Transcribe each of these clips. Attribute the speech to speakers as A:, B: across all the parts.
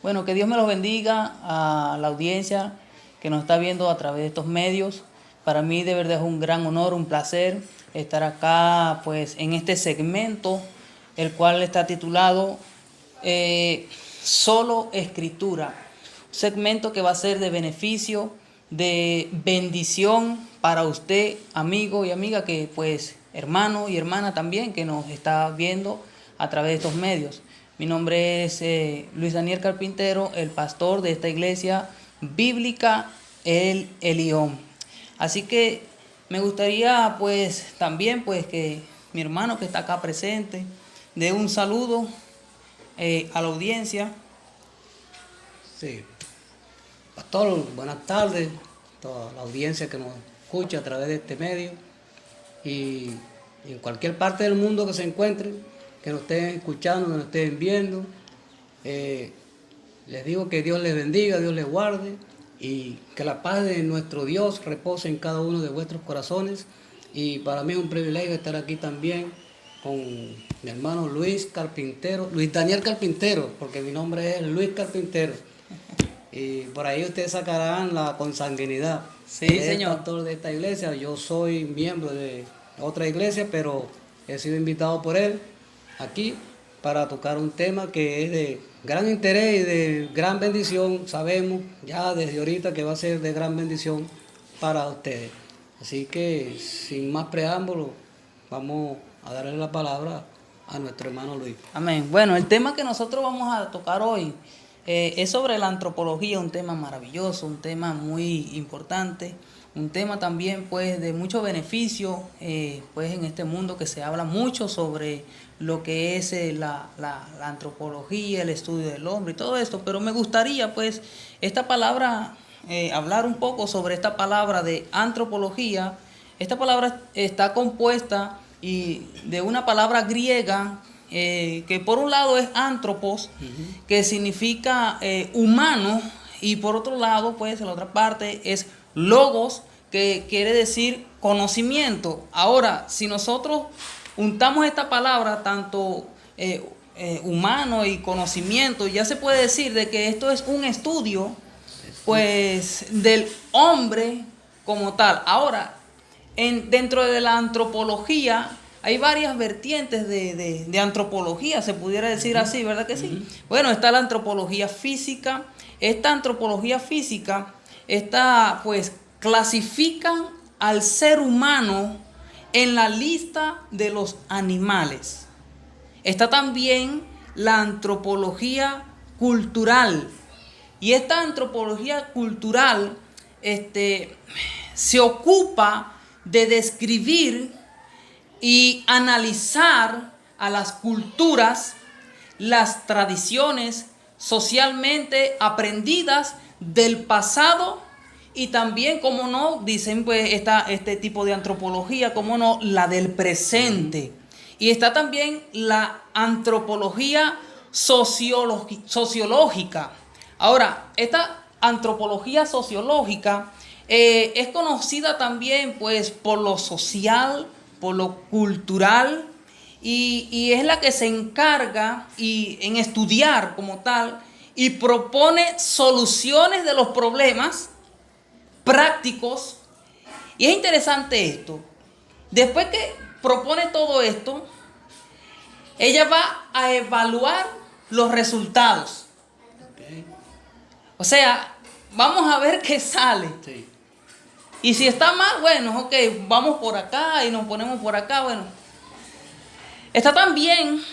A: Bueno, que Dios me los bendiga a la audiencia que nos está viendo a través de estos medios. Para mí de verdad es un gran honor, un placer estar acá pues en este segmento, el cual está titulado Solo Escritura. Un segmento que va a ser de beneficio, de bendición para usted, amigo y amiga, que pues hermano y hermana también que nos está viendo a través de estos medios. Mi nombre es Luis Daniel Carpintero, el pastor de esta iglesia bíblica El Elión. Así que me gustaría pues también pues que mi hermano que está acá presente dé un saludo a la audiencia.
B: Sí, pastor, buenas tardes, toda la audiencia que nos escucha a través de este medio y en cualquier parte del mundo que se encuentren, que nos estén escuchando, que nos estén viendo. Les digo que Dios les bendiga, Dios les guarde y que la paz de nuestro Dios repose en cada uno de vuestros corazones. Y para mí es un privilegio estar aquí también con mi hermano Luis Carpintero, Luis Daniel Carpintero, porque mi nombre es Luis Carpintero. Y por ahí ustedes sacarán la consanguinidad.
A: Sí,
B: Él es
A: señor.
B: pastor de esta iglesia, yo soy miembro de otra iglesia, pero he sido invitado por él aquí para tocar un tema que es de gran interés y de gran bendición. Sabemos ya desde ahorita que va a ser de gran bendición para ustedes. Así que sin más preámbulos, vamos a darle la palabra a nuestro hermano Luis.
A: Amén. Bueno, el tema que nosotros vamos a tocar hoy es sobre la antropología, un tema maravilloso, un tema muy importante, un tema también pues de mucho beneficio pues en este mundo que se habla mucho sobre lo que es la antropología, el estudio del hombre y todo esto, pero me gustaría pues esta palabra, hablar un poco sobre esta palabra de antropología. Esta palabra está compuesta y de una palabra griega que por un lado es antropos, que significa humano, y por otro lado, pues, la otra parte es logos, que quiere decir conocimiento. Ahora, si nosotros juntamos esta palabra, tanto humano y conocimiento, ya se puede decir de que esto es un estudio, pues, del hombre como tal. Ahora, dentro de la antropología hay varias vertientes de antropología, se pudiera decir así, ¿verdad que sí? Bueno, está la antropología física. Esta antropología física, pues clasifican al ser humano en la lista de los animales. Está también la antropología cultural. Y esta antropología cultural se ocupa de describir y analizar a las culturas, las tradiciones socialmente aprendidas del pasado y también, como no, dicen pues este tipo de antropología, como no, la del presente. Y está también la antropología sociológica. Ahora, esta antropología sociológica es conocida también pues por lo social, por lo cultural, y es la que se encarga en estudiar como tal y propone soluciones de los problemas prácticos. Y es interesante esto. Después que propone todo esto, ella va a evaluar los resultados.
B: Okay.
A: O sea, vamos a ver qué sale.
B: Sí.
A: Y si está mal, bueno, ok, vamos por acá y nos ponemos por acá, bueno. Está también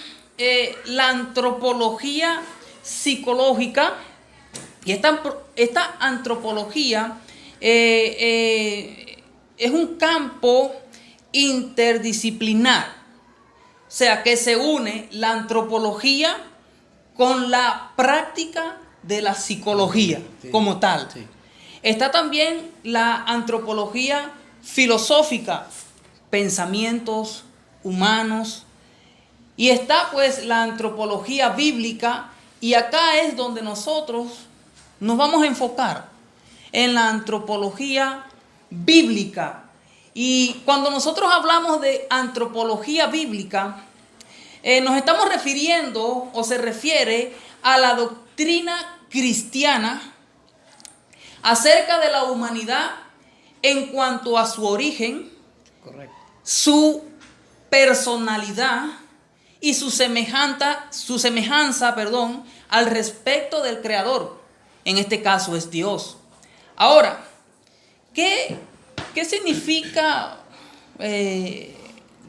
A: la antropología psicológica. Y esta antropología es un campo interdisciplinar. O sea, que se une la antropología con la práctica de la psicología como tal.
B: Sí.
A: Está también la antropología filosófica, pensamientos humanos. Y está pues la antropología bíblica, y acá es donde nosotros nos vamos a enfocar, en la antropología bíblica. Y cuando nosotros hablamos de antropología bíblica, nos estamos refiriendo o se refiere a la doctrina cristiana acerca de la humanidad en cuanto a su origen,
B: Correcto.
A: su personalidad y su semejanza, al respecto del Creador. En este caso es Dios. Ahora, ¿qué significa,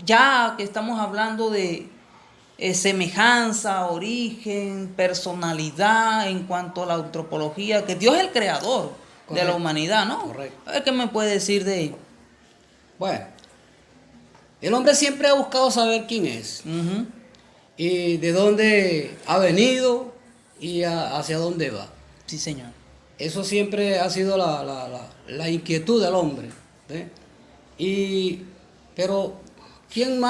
A: ya que estamos hablando de semejanza, origen, personalidad en cuanto a la antropología, que Dios es el creador de la humanidad, ¿no?
B: Correcto.
A: A ver, ¿qué me puede decir de?
B: Bueno, el hombre siempre ha buscado saber quién es
A: Ujú.
B: y de dónde ha venido y hacia dónde va.
A: Sí, señor.
B: Eso siempre ha sido la inquietud del hombre. Pero, ¿quién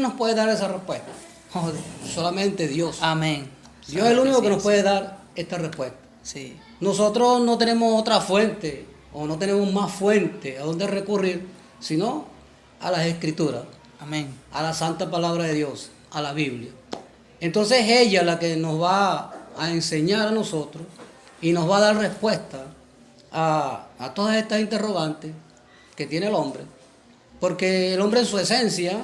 B: nos puede dar esa respuesta?
A: Joder.
B: Solamente Dios.
A: Amén.
B: Dios es el único que
A: Sí,
B: nos puede dar esta respuesta.
A: Sí.
B: Nosotros no tenemos otra fuente o no tenemos más fuente a donde recurrir, sino a las Escrituras,
A: Amén.
B: a la santa palabra de Dios, a la Biblia. Entonces ella es la que nos va a enseñar a nosotros y nos va a dar respuesta a todas estas interrogantes que tiene el hombre. Porque el hombre en su esencia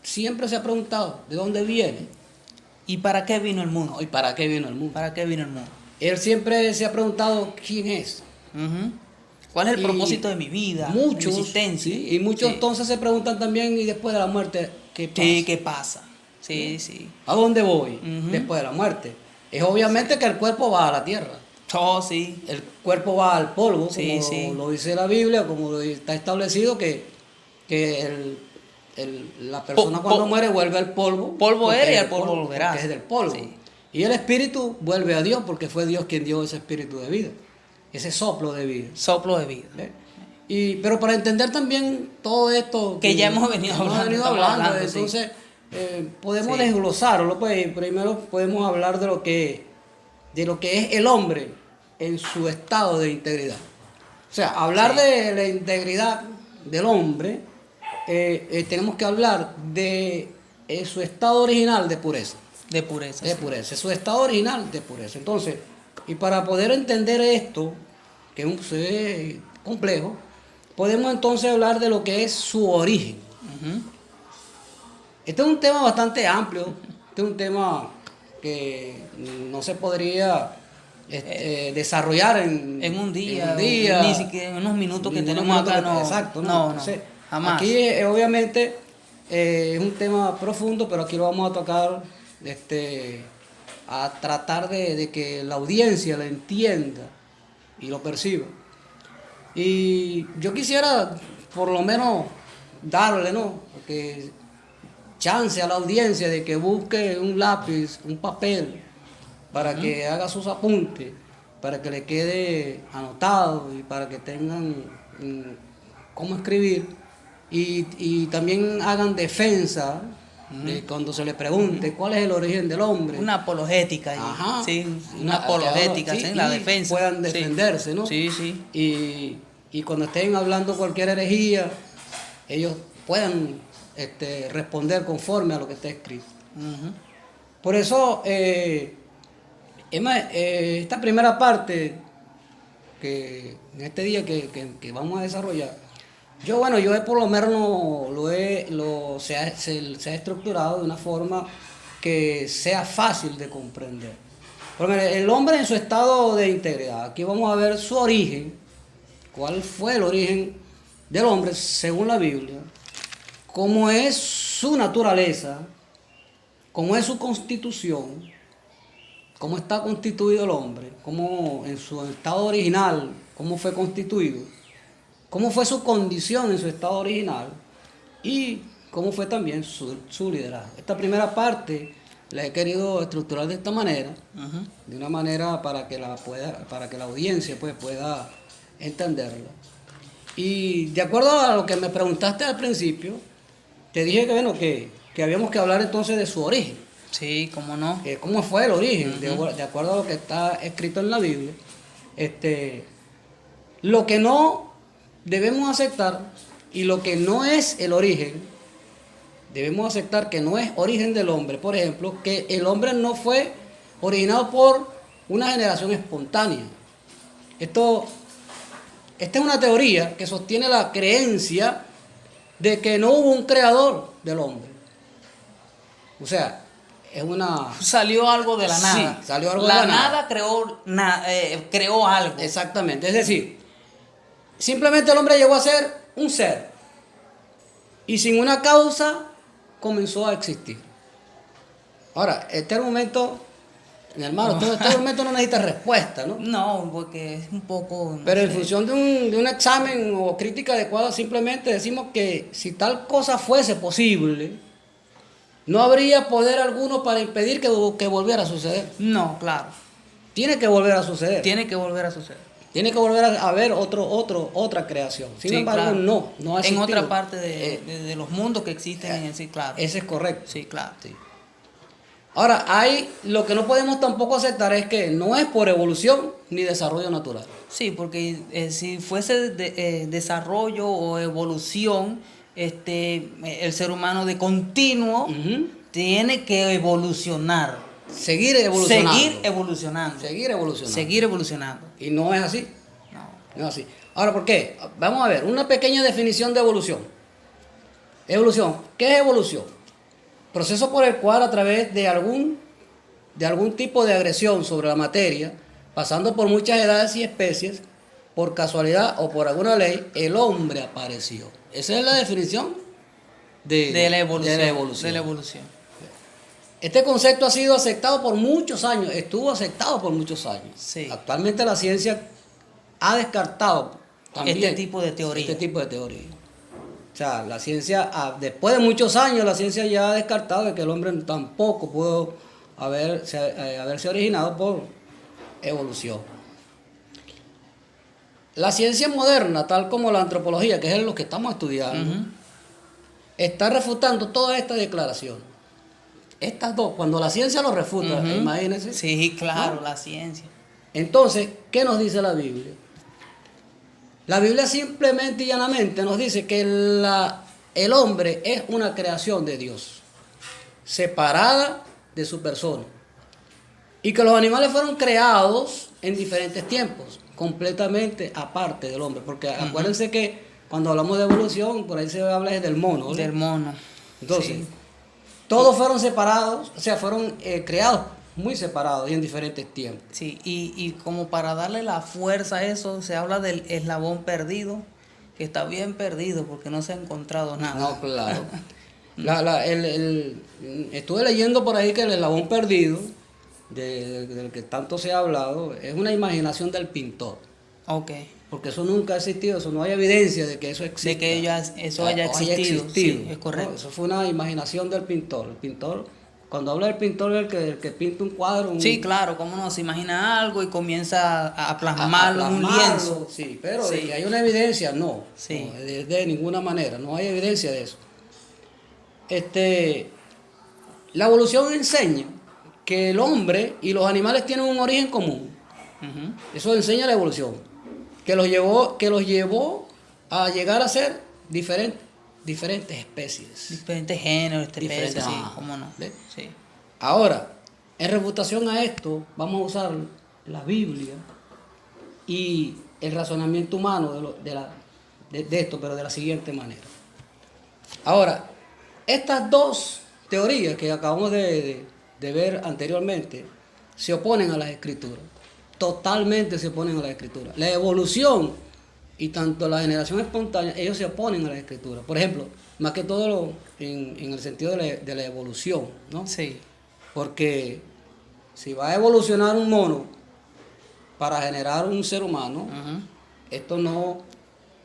B: siempre se ha preguntado de dónde viene.
A: ¿Y para qué vino el mundo?
B: ¿No? ¿Y para qué vino el mundo?
A: ¿Para qué vino el mundo?
B: Él siempre se ha preguntado quién es.
A: Ujú. ¿Cuál es el
B: Y
A: propósito de mi vida?
B: Muchos,
A: de mi existencia?
B: sí, y muchos
A: Sí.
B: entonces se preguntan también, ¿y después de la muerte qué pasa?
A: Sí, ¿qué pasa? Sí, sí.
B: ¿A dónde voy
A: Ujú.
B: después de la muerte? Es obviamente que el cuerpo va a la tierra.
A: Oh, sí.
B: El cuerpo va al polvo,
A: Sí,
B: como
A: sí.
B: lo dice la Biblia, como está establecido que la persona cuando muere vuelve al polvo.
A: Polvo
B: porque
A: eres y
B: es
A: al
B: del
A: polvo volverás.
B: porque es del polvo.
A: Sí.
B: Y el espíritu vuelve a Dios porque fue Dios quien dio ese espíritu de vida, ese soplo de vida.
A: Soplo de vida.
B: Pero para entender también todo esto
A: Que ya hemos venido hablando, estamos hablando, sí.
B: entonces podemos
A: Sí.
B: desglosarlo. Pues primero podemos hablar de lo que es el hombre en su estado de integridad. O sea, hablar
A: Sí.
B: de la integridad del hombre, tenemos que hablar de su estado original de pureza.
A: De pureza.
B: De
A: sí.
B: pureza, su estado original de pureza. Entonces, y para poder entender esto, que es complejo, podemos entonces hablar de lo que es su origen.
A: Ujú.
B: Este es un tema bastante amplio, este es un tema que no se podría desarrollar
A: En un día,
B: ni
A: ni siquiera en unos minutos que
B: en unos
A: tenemos
B: minutos
A: acá, no.
B: exacto,
A: No,
B: Entonces,
A: jamás.
B: aquí obviamente es un tema profundo, pero aquí lo vamos a tocar a tratar de que la audiencia lo entienda y lo perciba. Y yo quisiera por lo menos darle, ¿no? Porque chance a la audiencia de que busque un lápiz, un papel, para que haga sus apuntes, para que le quede anotado y para que tengan cómo escribir y también hagan defensa de cuando se le pregunte cuál es el origen del hombre.
A: Una apologética. Ahí.
B: Ajá.
A: Sí, una apologética, sí, la
B: y
A: defensa.
B: puedan
A: Sí.
B: defenderse, ¿no?
A: Sí, sí.
B: Y cuando estén hablando cualquier herejía, ellos puedan responder conforme a lo que está escrito.
A: Ujú.
B: Por eso, esta primera parte, que en este día que vamos a desarrollar, yo por lo menos se ha estructurado de una forma que sea fácil de comprender. Porque mire, el hombre en su estado de integridad, aquí vamos a ver su origen, cuál fue el origen del hombre según la Biblia, cómo es su naturaleza, cómo es su constitución, cómo está constituido el hombre, cómo en su estado original, cómo fue constituido, cómo fue su condición en su estado original y cómo fue también su liderazgo. Esta primera parte la he querido estructurar de esta manera,
A: Ujú.
B: de una manera para que la audiencia pues, pueda entenderla. Y de acuerdo a lo que me preguntaste al principio, te dije que habíamos que hablar entonces de su origen.
A: Sí, cómo no.
B: ¿Cómo fue el origen?
A: Ujú.
B: De acuerdo a lo que está escrito en la Biblia. Lo que no debemos aceptar y lo que no es el origen, debemos aceptar que no es origen del hombre. Por ejemplo, que el hombre no fue originado por una generación espontánea. Esta es una teoría que sostiene la creencia de que no hubo un creador del hombre. O sea, es una...
A: Salió algo de la nada.
B: Sí, salió algo de la nada.
A: nada creó algo.
B: Exactamente, es decir, simplemente el hombre llegó a ser un ser y sin una causa comenzó a existir. Ahora, este argumento, mi hermano, este argumento no necesita respuesta, ¿no?
A: No, porque es un poco...
B: Pero en función de un examen o crítica adecuada, simplemente decimos que si tal cosa fuese posible, no habría poder alguno para impedir que volviera a suceder.
A: No, claro.
B: Tiene que volver a suceder.
A: Tiene que volver a suceder.
B: Tiene que volver a haber otra creación. Sin
A: Sí,
B: embargo,
A: claro.
B: no ha
A: En
B: existido.
A: otra parte de los mundos que existen en sí, claro.
B: Ese es correcto.
A: Sí, claro.
B: Sí. Ahora, lo que no podemos tampoco aceptar es que no es por evolución ni desarrollo natural.
A: Sí, porque si fuese desarrollo o evolución, el ser humano de continuo tiene que evolucionar.
B: Seguir evolucionando.
A: Seguir evolucionando.
B: Seguir evolucionando.
A: Seguir evolucionando.
B: Y no es así.
A: No.
B: No es así. Ahora, ¿por qué? Vamos a ver, una pequeña definición de evolución. Evolución. ¿Qué es evolución? Proceso por el cual a través de algún tipo de agresión sobre la materia, pasando por muchas edades y especies, por casualidad o por alguna ley, el hombre apareció. Esa es la definición
A: De la evolución.
B: De la evolución. Este concepto ha sido aceptado por muchos años, estuvo aceptado por muchos años.
A: Sí.
B: Actualmente la ciencia ha descartado también
A: Este tipo de teoría.
B: Este tipo de teoría. O sea, la ciencia, después de muchos años, la ciencia ya ha descartado de que el hombre tampoco pudo haberse originado por evolución. La ciencia moderna, tal como la antropología, que es lo que estamos estudiando, está refutando toda esta declaración. Estas dos, cuando la ciencia lo refuta, imagínense.
A: Sí, claro,
B: ¿no?
A: la ciencia.
B: Entonces, ¿qué nos dice la Biblia? La Biblia simplemente y llanamente nos dice que el hombre es una creación de Dios, separada de su persona, y que los animales fueron creados en diferentes tiempos, completamente aparte del hombre, porque acuérdense que cuando hablamos de evolución, por ahí se habla del mono, ¿no?
A: Del mono.
B: Entonces,
A: sí.
B: Todos fueron separados, o sea, fueron creados muy separados y en diferentes tiempos.
A: Sí, y como para darle la fuerza a eso, se habla del eslabón perdido, que está bien perdido porque no se ha encontrado nada.
B: No, claro. Estuve leyendo por ahí que el eslabón perdido, del que tanto se ha hablado, es una imaginación del pintor.
A: Ok.
B: Porque eso nunca ha existido, eso no hay evidencia de que eso exista.
A: De que eso haya existido. Sí, es correcto.
B: No, eso fue una imaginación del pintor. El pintor, cuando habla del pintor, es el que pinta un cuadro.
A: Sí, claro, cómo no se imagina algo y comienza a plasmarlo en un lienzo.
B: Sí, pero de que hay una evidencia, no.
A: Sí.
B: No, de ninguna manera, no hay evidencia de eso. La evolución enseña que el hombre y los animales tienen un origen común. Eso enseña la evolución. Que los llevó a llegar a ser diferentes especies.
A: Diferentes géneros, especies, sí,
B: Ah,
A: cómo no.
B: ¿ves?
A: Sí.
B: Ahora, en refutación a esto, vamos a usar la Biblia y el razonamiento humano de esto, pero de la siguiente manera. Ahora, estas dos teorías que acabamos de ver anteriormente se oponen a las escrituras. Totalmente se oponen a la escritura. La evolución y tanto la generación espontánea, ellos se oponen a la escritura. Por ejemplo, más que todo en el sentido de la evolución, ¿no?
A: Sí.
B: Porque si va a evolucionar un mono para generar un ser humano, esto no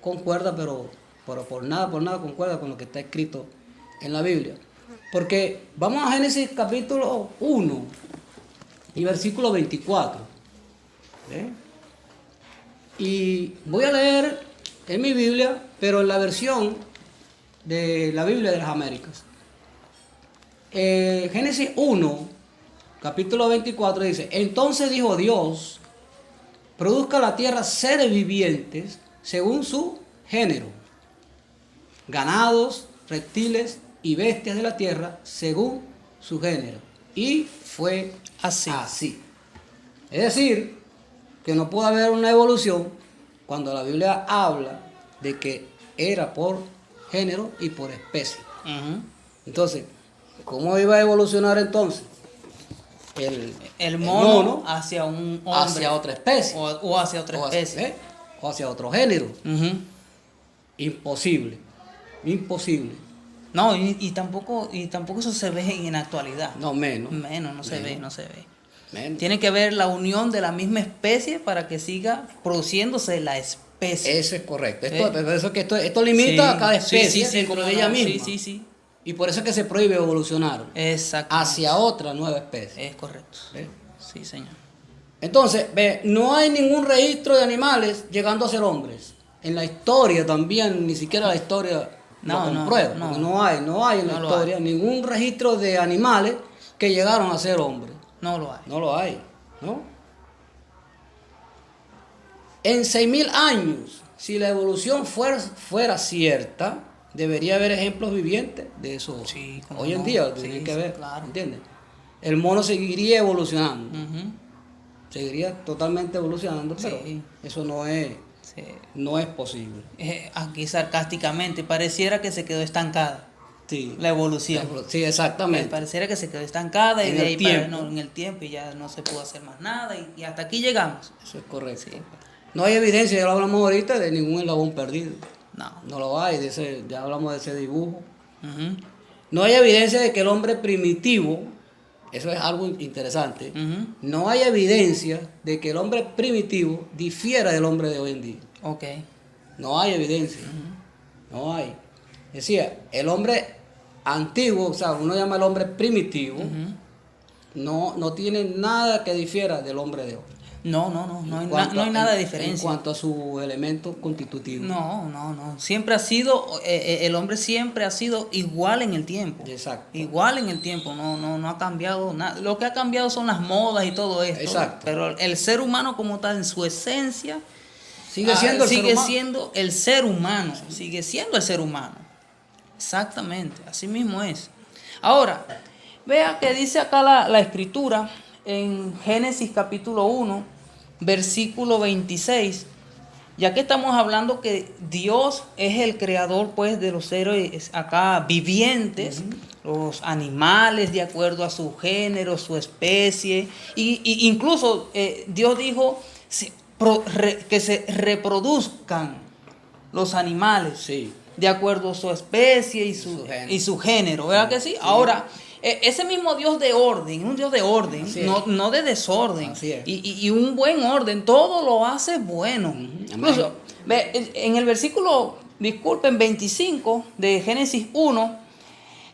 B: concuerda, pero por nada concuerda con lo que está escrito en la Biblia. Porque vamos a Génesis capítulo 1 y versículo 24. Y voy a leer en mi Biblia, pero en la versión de la Biblia de las Américas. Génesis 1, capítulo 24 dice: entonces dijo Dios, produzca la tierra seres vivientes según su género, ganados, reptiles y bestias de la tierra según su género. Y fue así. Es decir, que no puede haber una evolución cuando la Biblia habla de que era por género y por especie.
A: Ujú.
B: Entonces, ¿cómo iba a evolucionar entonces?
A: El mono hacia un hombre.
B: Hacia otra especie.
A: O hacia otra especie.
B: O hacia otro género.
A: Ujú.
B: Imposible. Imposible.
A: No, y tampoco eso se ve en la actualidad.
B: No, menos.
A: Menos, no se ve, no se ve.
B: Menos.
A: Tiene que haber la unión de la misma especie para que siga produciéndose la especie.
B: Eso es correcto. Esto limita a cada especie dentro de ella misma.
A: Sí.
B: Y por eso es que se prohíbe evolucionar
A: Exacto.
B: hacia otra nueva especie.
A: Es correcto.
B: ¿Ve?
A: Sí, señor.
B: Entonces, no hay ningún registro de animales llegando a ser hombres. En la historia también, ni siquiera la historia lo comprueba. Porque no hay en la historia ningún registro de animales que llegaron a ser hombres.
A: No lo hay.
B: No lo hay, ¿no? En 6.000 años, si la evolución fuera cierta, debería haber ejemplos vivientes de eso.
A: Sí,
B: Hoy en día tiene que haber, claro. ¿Entiendes? El mono seguiría evolucionando.
A: Ujú.
B: Seguiría totalmente evolucionando, pero eso no es posible.
A: Aquí sarcásticamente, pareciera que se quedó estancada.
B: Sí.
A: La evolución.
B: Sí, exactamente.
A: Pareciera que se quedó estancada y
B: en
A: de ahí
B: en
A: el tiempo y ya no se pudo hacer más nada y hasta aquí llegamos.
B: Eso es correcto.
A: Sí.
B: No hay evidencia, ya lo hablamos ahorita, de ningún eslabón perdido.
A: No.
B: No lo hay, ya hablamos de ese dibujo.
A: Uh-huh.
B: No hay evidencia de que el hombre primitivo, eso es algo interesante, no hay evidencia de que el hombre primitivo difiera del hombre de hoy en día.
A: Ok.
B: No hay evidencia. No hay. Decía, el hombre antiguo, o sea, uno llama el hombre primitivo, no tiene nada que difiera del hombre de hoy.
A: No hay nada de diferencia.
B: En cuanto a su elemento constitutivo.
A: No. Siempre ha sido, el hombre siempre ha sido igual en el tiempo.
B: Exacto.
A: Igual en el tiempo, no ha cambiado nada. Lo que ha cambiado son las modas y todo esto.
B: Exacto.
A: Pero el ser humano como tal, en su esencia,
B: sigue siendo
A: el ser humano. Sigue siendo el ser humano. Exactamente, así mismo es. Ahora, vea que dice acá la escritura en Génesis capítulo 1, versículo 26, ya que estamos hablando que Dios es el creador pues de los seres acá vivientes, los animales de acuerdo a su género, su especie, y incluso Dios dijo que se reproduzcan los animales.
B: Sí.
A: De acuerdo a su especie y su género, ¿verdad que sí? Ahora, ese mismo Dios de orden, un Dios de orden, no de desorden, y un buen orden, todo lo hace bueno. Incluso, en el versículo, 25 de Génesis 1,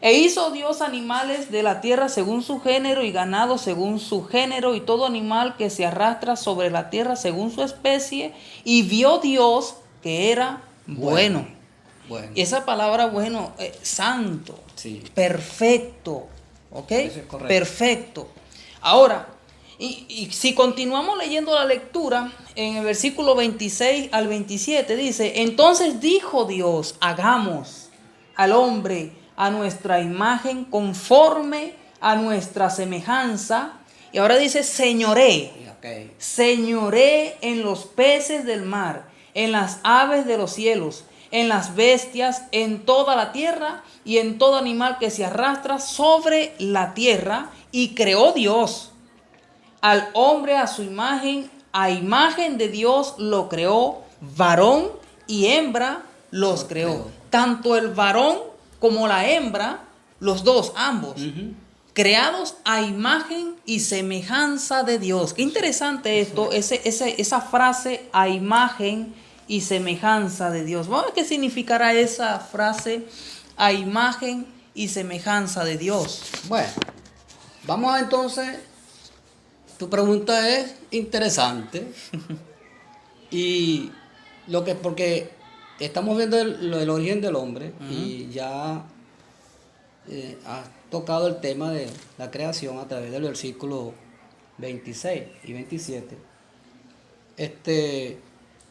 A: e hizo Dios animales de la tierra según su género y ganado según su género y todo animal que se arrastra sobre la tierra según su especie, y vio Dios que era bueno. Y esa palabra bueno, santo, perfecto, ¿ok?
B: Eso es correcto.
A: Perfecto. Ahora, y si continuamos leyendo la lectura, en el versículo 26 al 27 dice, entonces dijo Dios, hagamos al hombre a nuestra imagen conforme a nuestra semejanza. Y ahora dice, señoré en los peces del mar, en las aves de los cielos, en las bestias, en toda la tierra y en todo animal que se arrastra sobre la tierra. Y creó Dios al hombre a su imagen, a imagen de Dios lo creó, varón y hembra los creó. Tanto el varón como la hembra, los dos, ambos, creados a imagen y semejanza de Dios. Qué interesante esto, esa frase, a imagen y semejanza de Dios. Vamos a ver qué significará esa frase, a imagen y semejanza de Dios.
B: Bueno, vamos entonces, tu pregunta es interesante y porque estamos viendo el origen del hombre y ya has tocado el tema de la creación a través del versículo 26 y 27.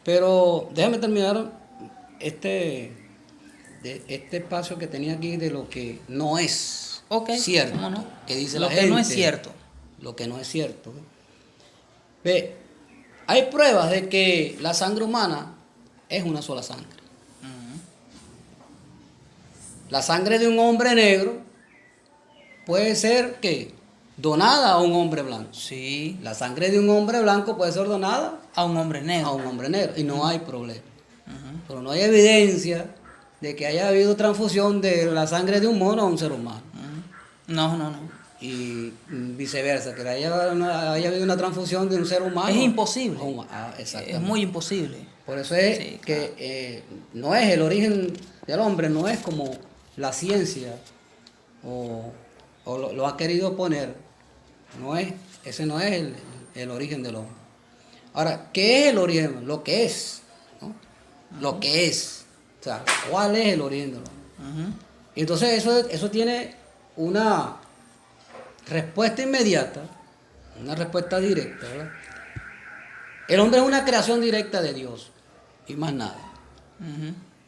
B: Pero déjame terminar este espacio que tenía aquí de lo que no es cierto.
A: ¿Cómo no?
B: Que dice
A: lo
B: la
A: que
B: gente,
A: no es cierto.
B: Lo que no es cierto. Ve, hay pruebas de que la sangre humana es una sola sangre. La sangre de un hombre negro puede ser que donada a un hombre blanco.
A: Sí.
B: La sangre de un hombre blanco puede ser donada
A: A un hombre negro.
B: a un hombre negro y no hay problema. Pero no hay evidencia de que haya habido transfusión de la sangre de un mono a un ser humano.
A: No, no, no.
B: Y viceversa, que haya habido una transfusión de un ser humano.
A: Es imposible.
B: Exactamente.
A: Es muy imposible.
B: Por eso es
A: Sí,
B: que no es el origen del hombre, no es como la ciencia o lo ha querido poner. Ese no es el origen del hombre. Ahora, ¿qué es el origen? Lo que es, ¿no? Lo que es. O sea, ¿cuál es el origen del hombre? Y entonces eso tiene una respuesta inmediata, una respuesta directa, ¿verdad? El hombre es una creación directa de Dios y más nada.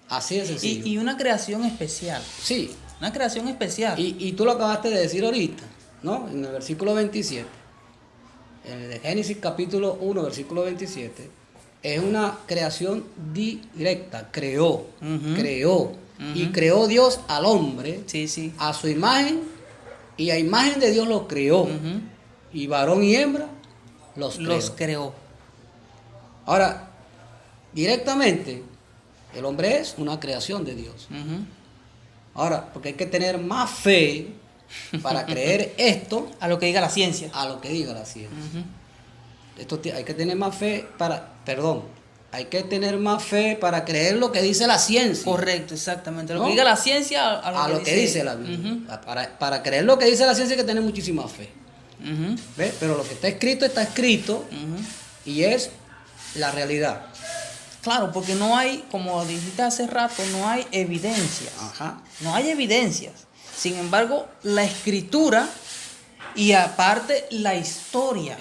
B: Así de sencillo.
A: Y una creación especial.
B: Sí.
A: Una creación especial.
B: Y tú lo acabaste de decir ahorita, ¿no? En el versículo 27, de Génesis capítulo 1, versículo 27, es una creación directa, creó. Y creó Dios al hombre,
A: Sí, sí.
B: a su imagen, y a imagen de Dios lo creó. Y varón y hembra los creó. Ahora, directamente, el hombre es una creación de Dios. Ahora, porque hay que tener más fe para creer esto
A: A lo que diga la ciencia.
B: a lo que diga la ciencia. Hay que tener más fe hay que tener más fe para creer lo que dice la ciencia.
A: Correcto, exactamente. Lo
B: ¿No?
A: que diga la ciencia
B: A lo que dice la Biblia. Para creer lo que dice la ciencia hay que tener muchísima fe. ¿Ves? Pero lo que está escrito y es la realidad.
A: Claro, porque no hay, como dijiste hace rato, no hay evidencias. No hay evidencias. Sin embargo, la escritura y aparte la historia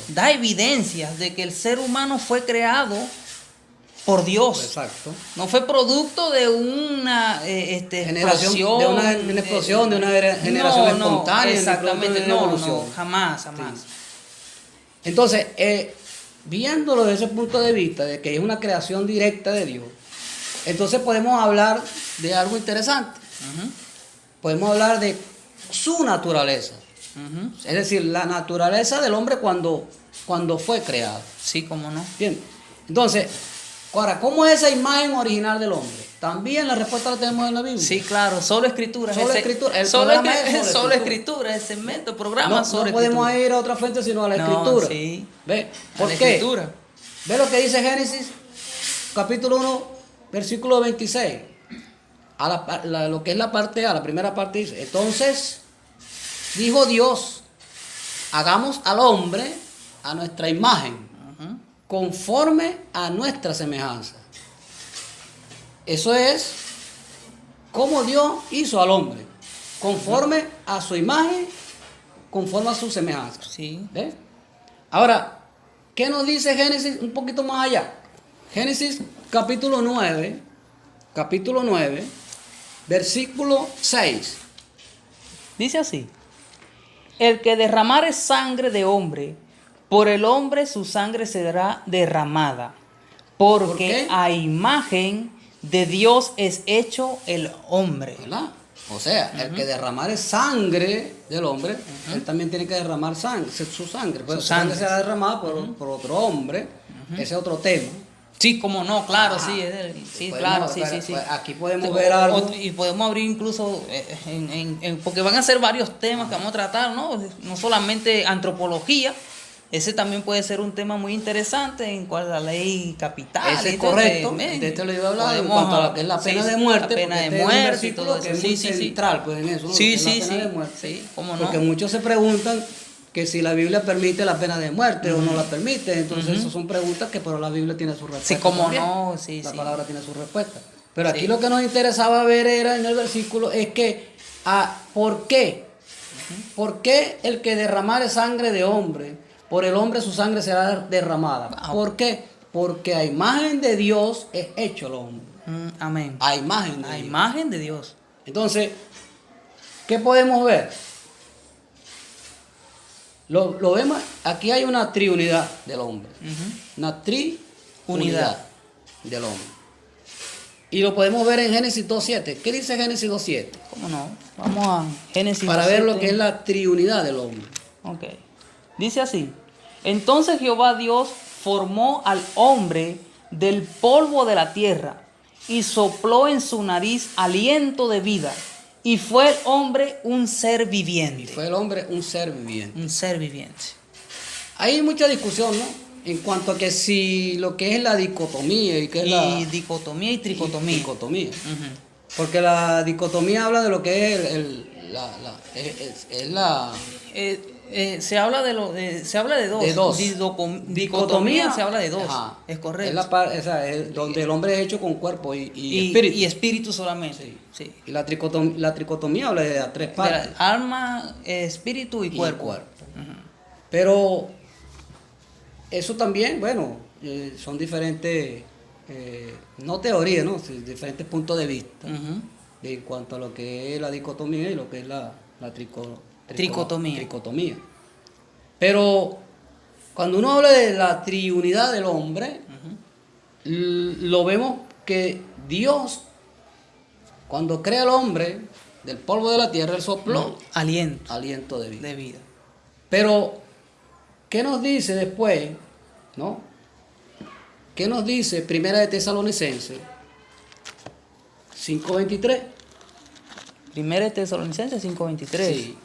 A: da evidencias de que el ser humano fue creado por Dios.
B: Exacto.
A: No fue producto de una explosión.
B: De una explosión, de una generación espontánea.
A: Exactamente,
B: de evolución.
A: no, jamás. Sí.
B: Entonces, viéndolo desde ese punto de vista, de que es una creación directa de Dios, entonces podemos hablar de algo interesante. Podemos hablar de su naturaleza. Es decir, la naturaleza del hombre cuando fue creado.
A: Sí, cómo no.
B: Bien. Entonces, ahora, ¿cómo es esa imagen original del hombre? También la respuesta la tenemos en la Biblia.
A: Sí, claro, solo escritura.
B: Solo escritura.
A: Solo escritura, el segmento, programa,
B: no podemos ir a otra fuente sino a la escritura.
A: Sí.
B: ¿Ve? ¿Por qué? Escritura. ¿Ve lo que dice Génesis? Capítulo 1, versículo 26. Lo que es la parte A, la primera parte dice: entonces dijo Dios, hagamos al hombre a nuestra imagen, conforme a nuestra semejanza. Eso es como Dios hizo al hombre, conforme a su imagen, conforme a su semejanza.
A: Sí.
B: ¿Ve? Ahora, ¿qué nos dice Génesis un poquito más allá? Génesis capítulo 9, versículo 6.
A: Dice así: el que derramare sangre de hombre, por el hombre su sangre será derramada, porque a imagen de Dios es hecho el hombre.
B: ¿Verdad? O sea, el que derramare sangre del hombre, él también tiene que derramar su sangre. Pues su sangre será derramada por otro hombre. Ese es otro tema.
A: Sí, como no, claro, sí, claro, sí.
B: Aquí podemos ver algo.
A: Y podemos abrir incluso, porque van a ser varios temas que vamos a tratar, ¿no? No solamente antropología, ese también puede ser un tema muy interesante en cuanto a la ley capital.
B: Ese es correcto, de este lo iba a hablar, en cuanto a lo que es la pena de muerte.
A: La pena de muerte y todo eso.
B: Que es muy central, pues, en eso, ¿no?
A: Sí,
B: la pena de muerte.
A: Sí, cómo no.
B: Porque muchos se preguntan que si la Biblia permite la pena de muerte o no la permite. Entonces, esas son preguntas que pero la Biblia tiene su respuesta.
A: Sí, cómo
B: también.
A: no, sí.
B: La palabra tiene su respuesta. Pero aquí lo que nos interesaba ver era en el versículo es que, ¿por qué? ¿Por qué el que derramare sangre de hombre, por el hombre su sangre será derramada? ¿Por qué? Porque a imagen de Dios es hecho el hombre.
A: Amén.
B: A imagen de
A: a
B: Dios.
A: Imagen de Dios.
B: Entonces, ¿qué podemos ver? Lo vemos, aquí hay una triunidad del hombre.
A: Ujú.
B: Una triunidad
A: Unidad.
B: del hombre. Y lo podemos ver en Génesis 2.7. ¿Qué dice Génesis 2.7?
A: ¿Cómo no? Vamos a Génesis
B: Para ver lo
A: 7.
B: que es la triunidad del hombre.
A: Ok. Dice así. Entonces Jehová Dios formó al hombre del polvo de la tierra y sopló en su nariz aliento de vida. Y fue el hombre un ser viviente.
B: Y fue el hombre un ser viviente.
A: Un ser viviente.
B: Hay mucha discusión, ¿no? En cuanto a que si lo que es la dicotomía y que es
A: Y
B: la
A: dicotomía y tricotomía.
B: dicotomía.
A: Ujú.
B: Porque la dicotomía habla de lo que es la
A: Se habla se habla de dos.
B: de dos.
A: Dicotomía se habla de dos.
B: Ajá.
A: Es correcto.
B: Es es donde el hombre es hecho con cuerpo y
A: y
B: espíritu.
A: y espíritu solamente.
B: Sí.
A: Sí.
B: Y la tricotomía habla de las tres
A: De
B: partes.
A: alma, espíritu y cuerpo. Ujú.
B: Pero eso también, bueno, son diferentes, no teorías, ¿no? Sí, diferentes puntos de vista
A: Ujú.
B: en cuanto a lo que es la dicotomía y lo que es la tricotomía. Pero cuando uno habla de la triunidad del hombre, lo vemos que Dios, cuando crea al hombre del polvo de la tierra, él sopló
A: Aliento
B: aliento de vida.
A: de vida.
B: Pero, ¿qué nos dice después? ¿No? ¿Qué nos dice Primera de Tesalonicenses 5:23?
A: Primera de Tesalonicenses 5:23.
B: Sí.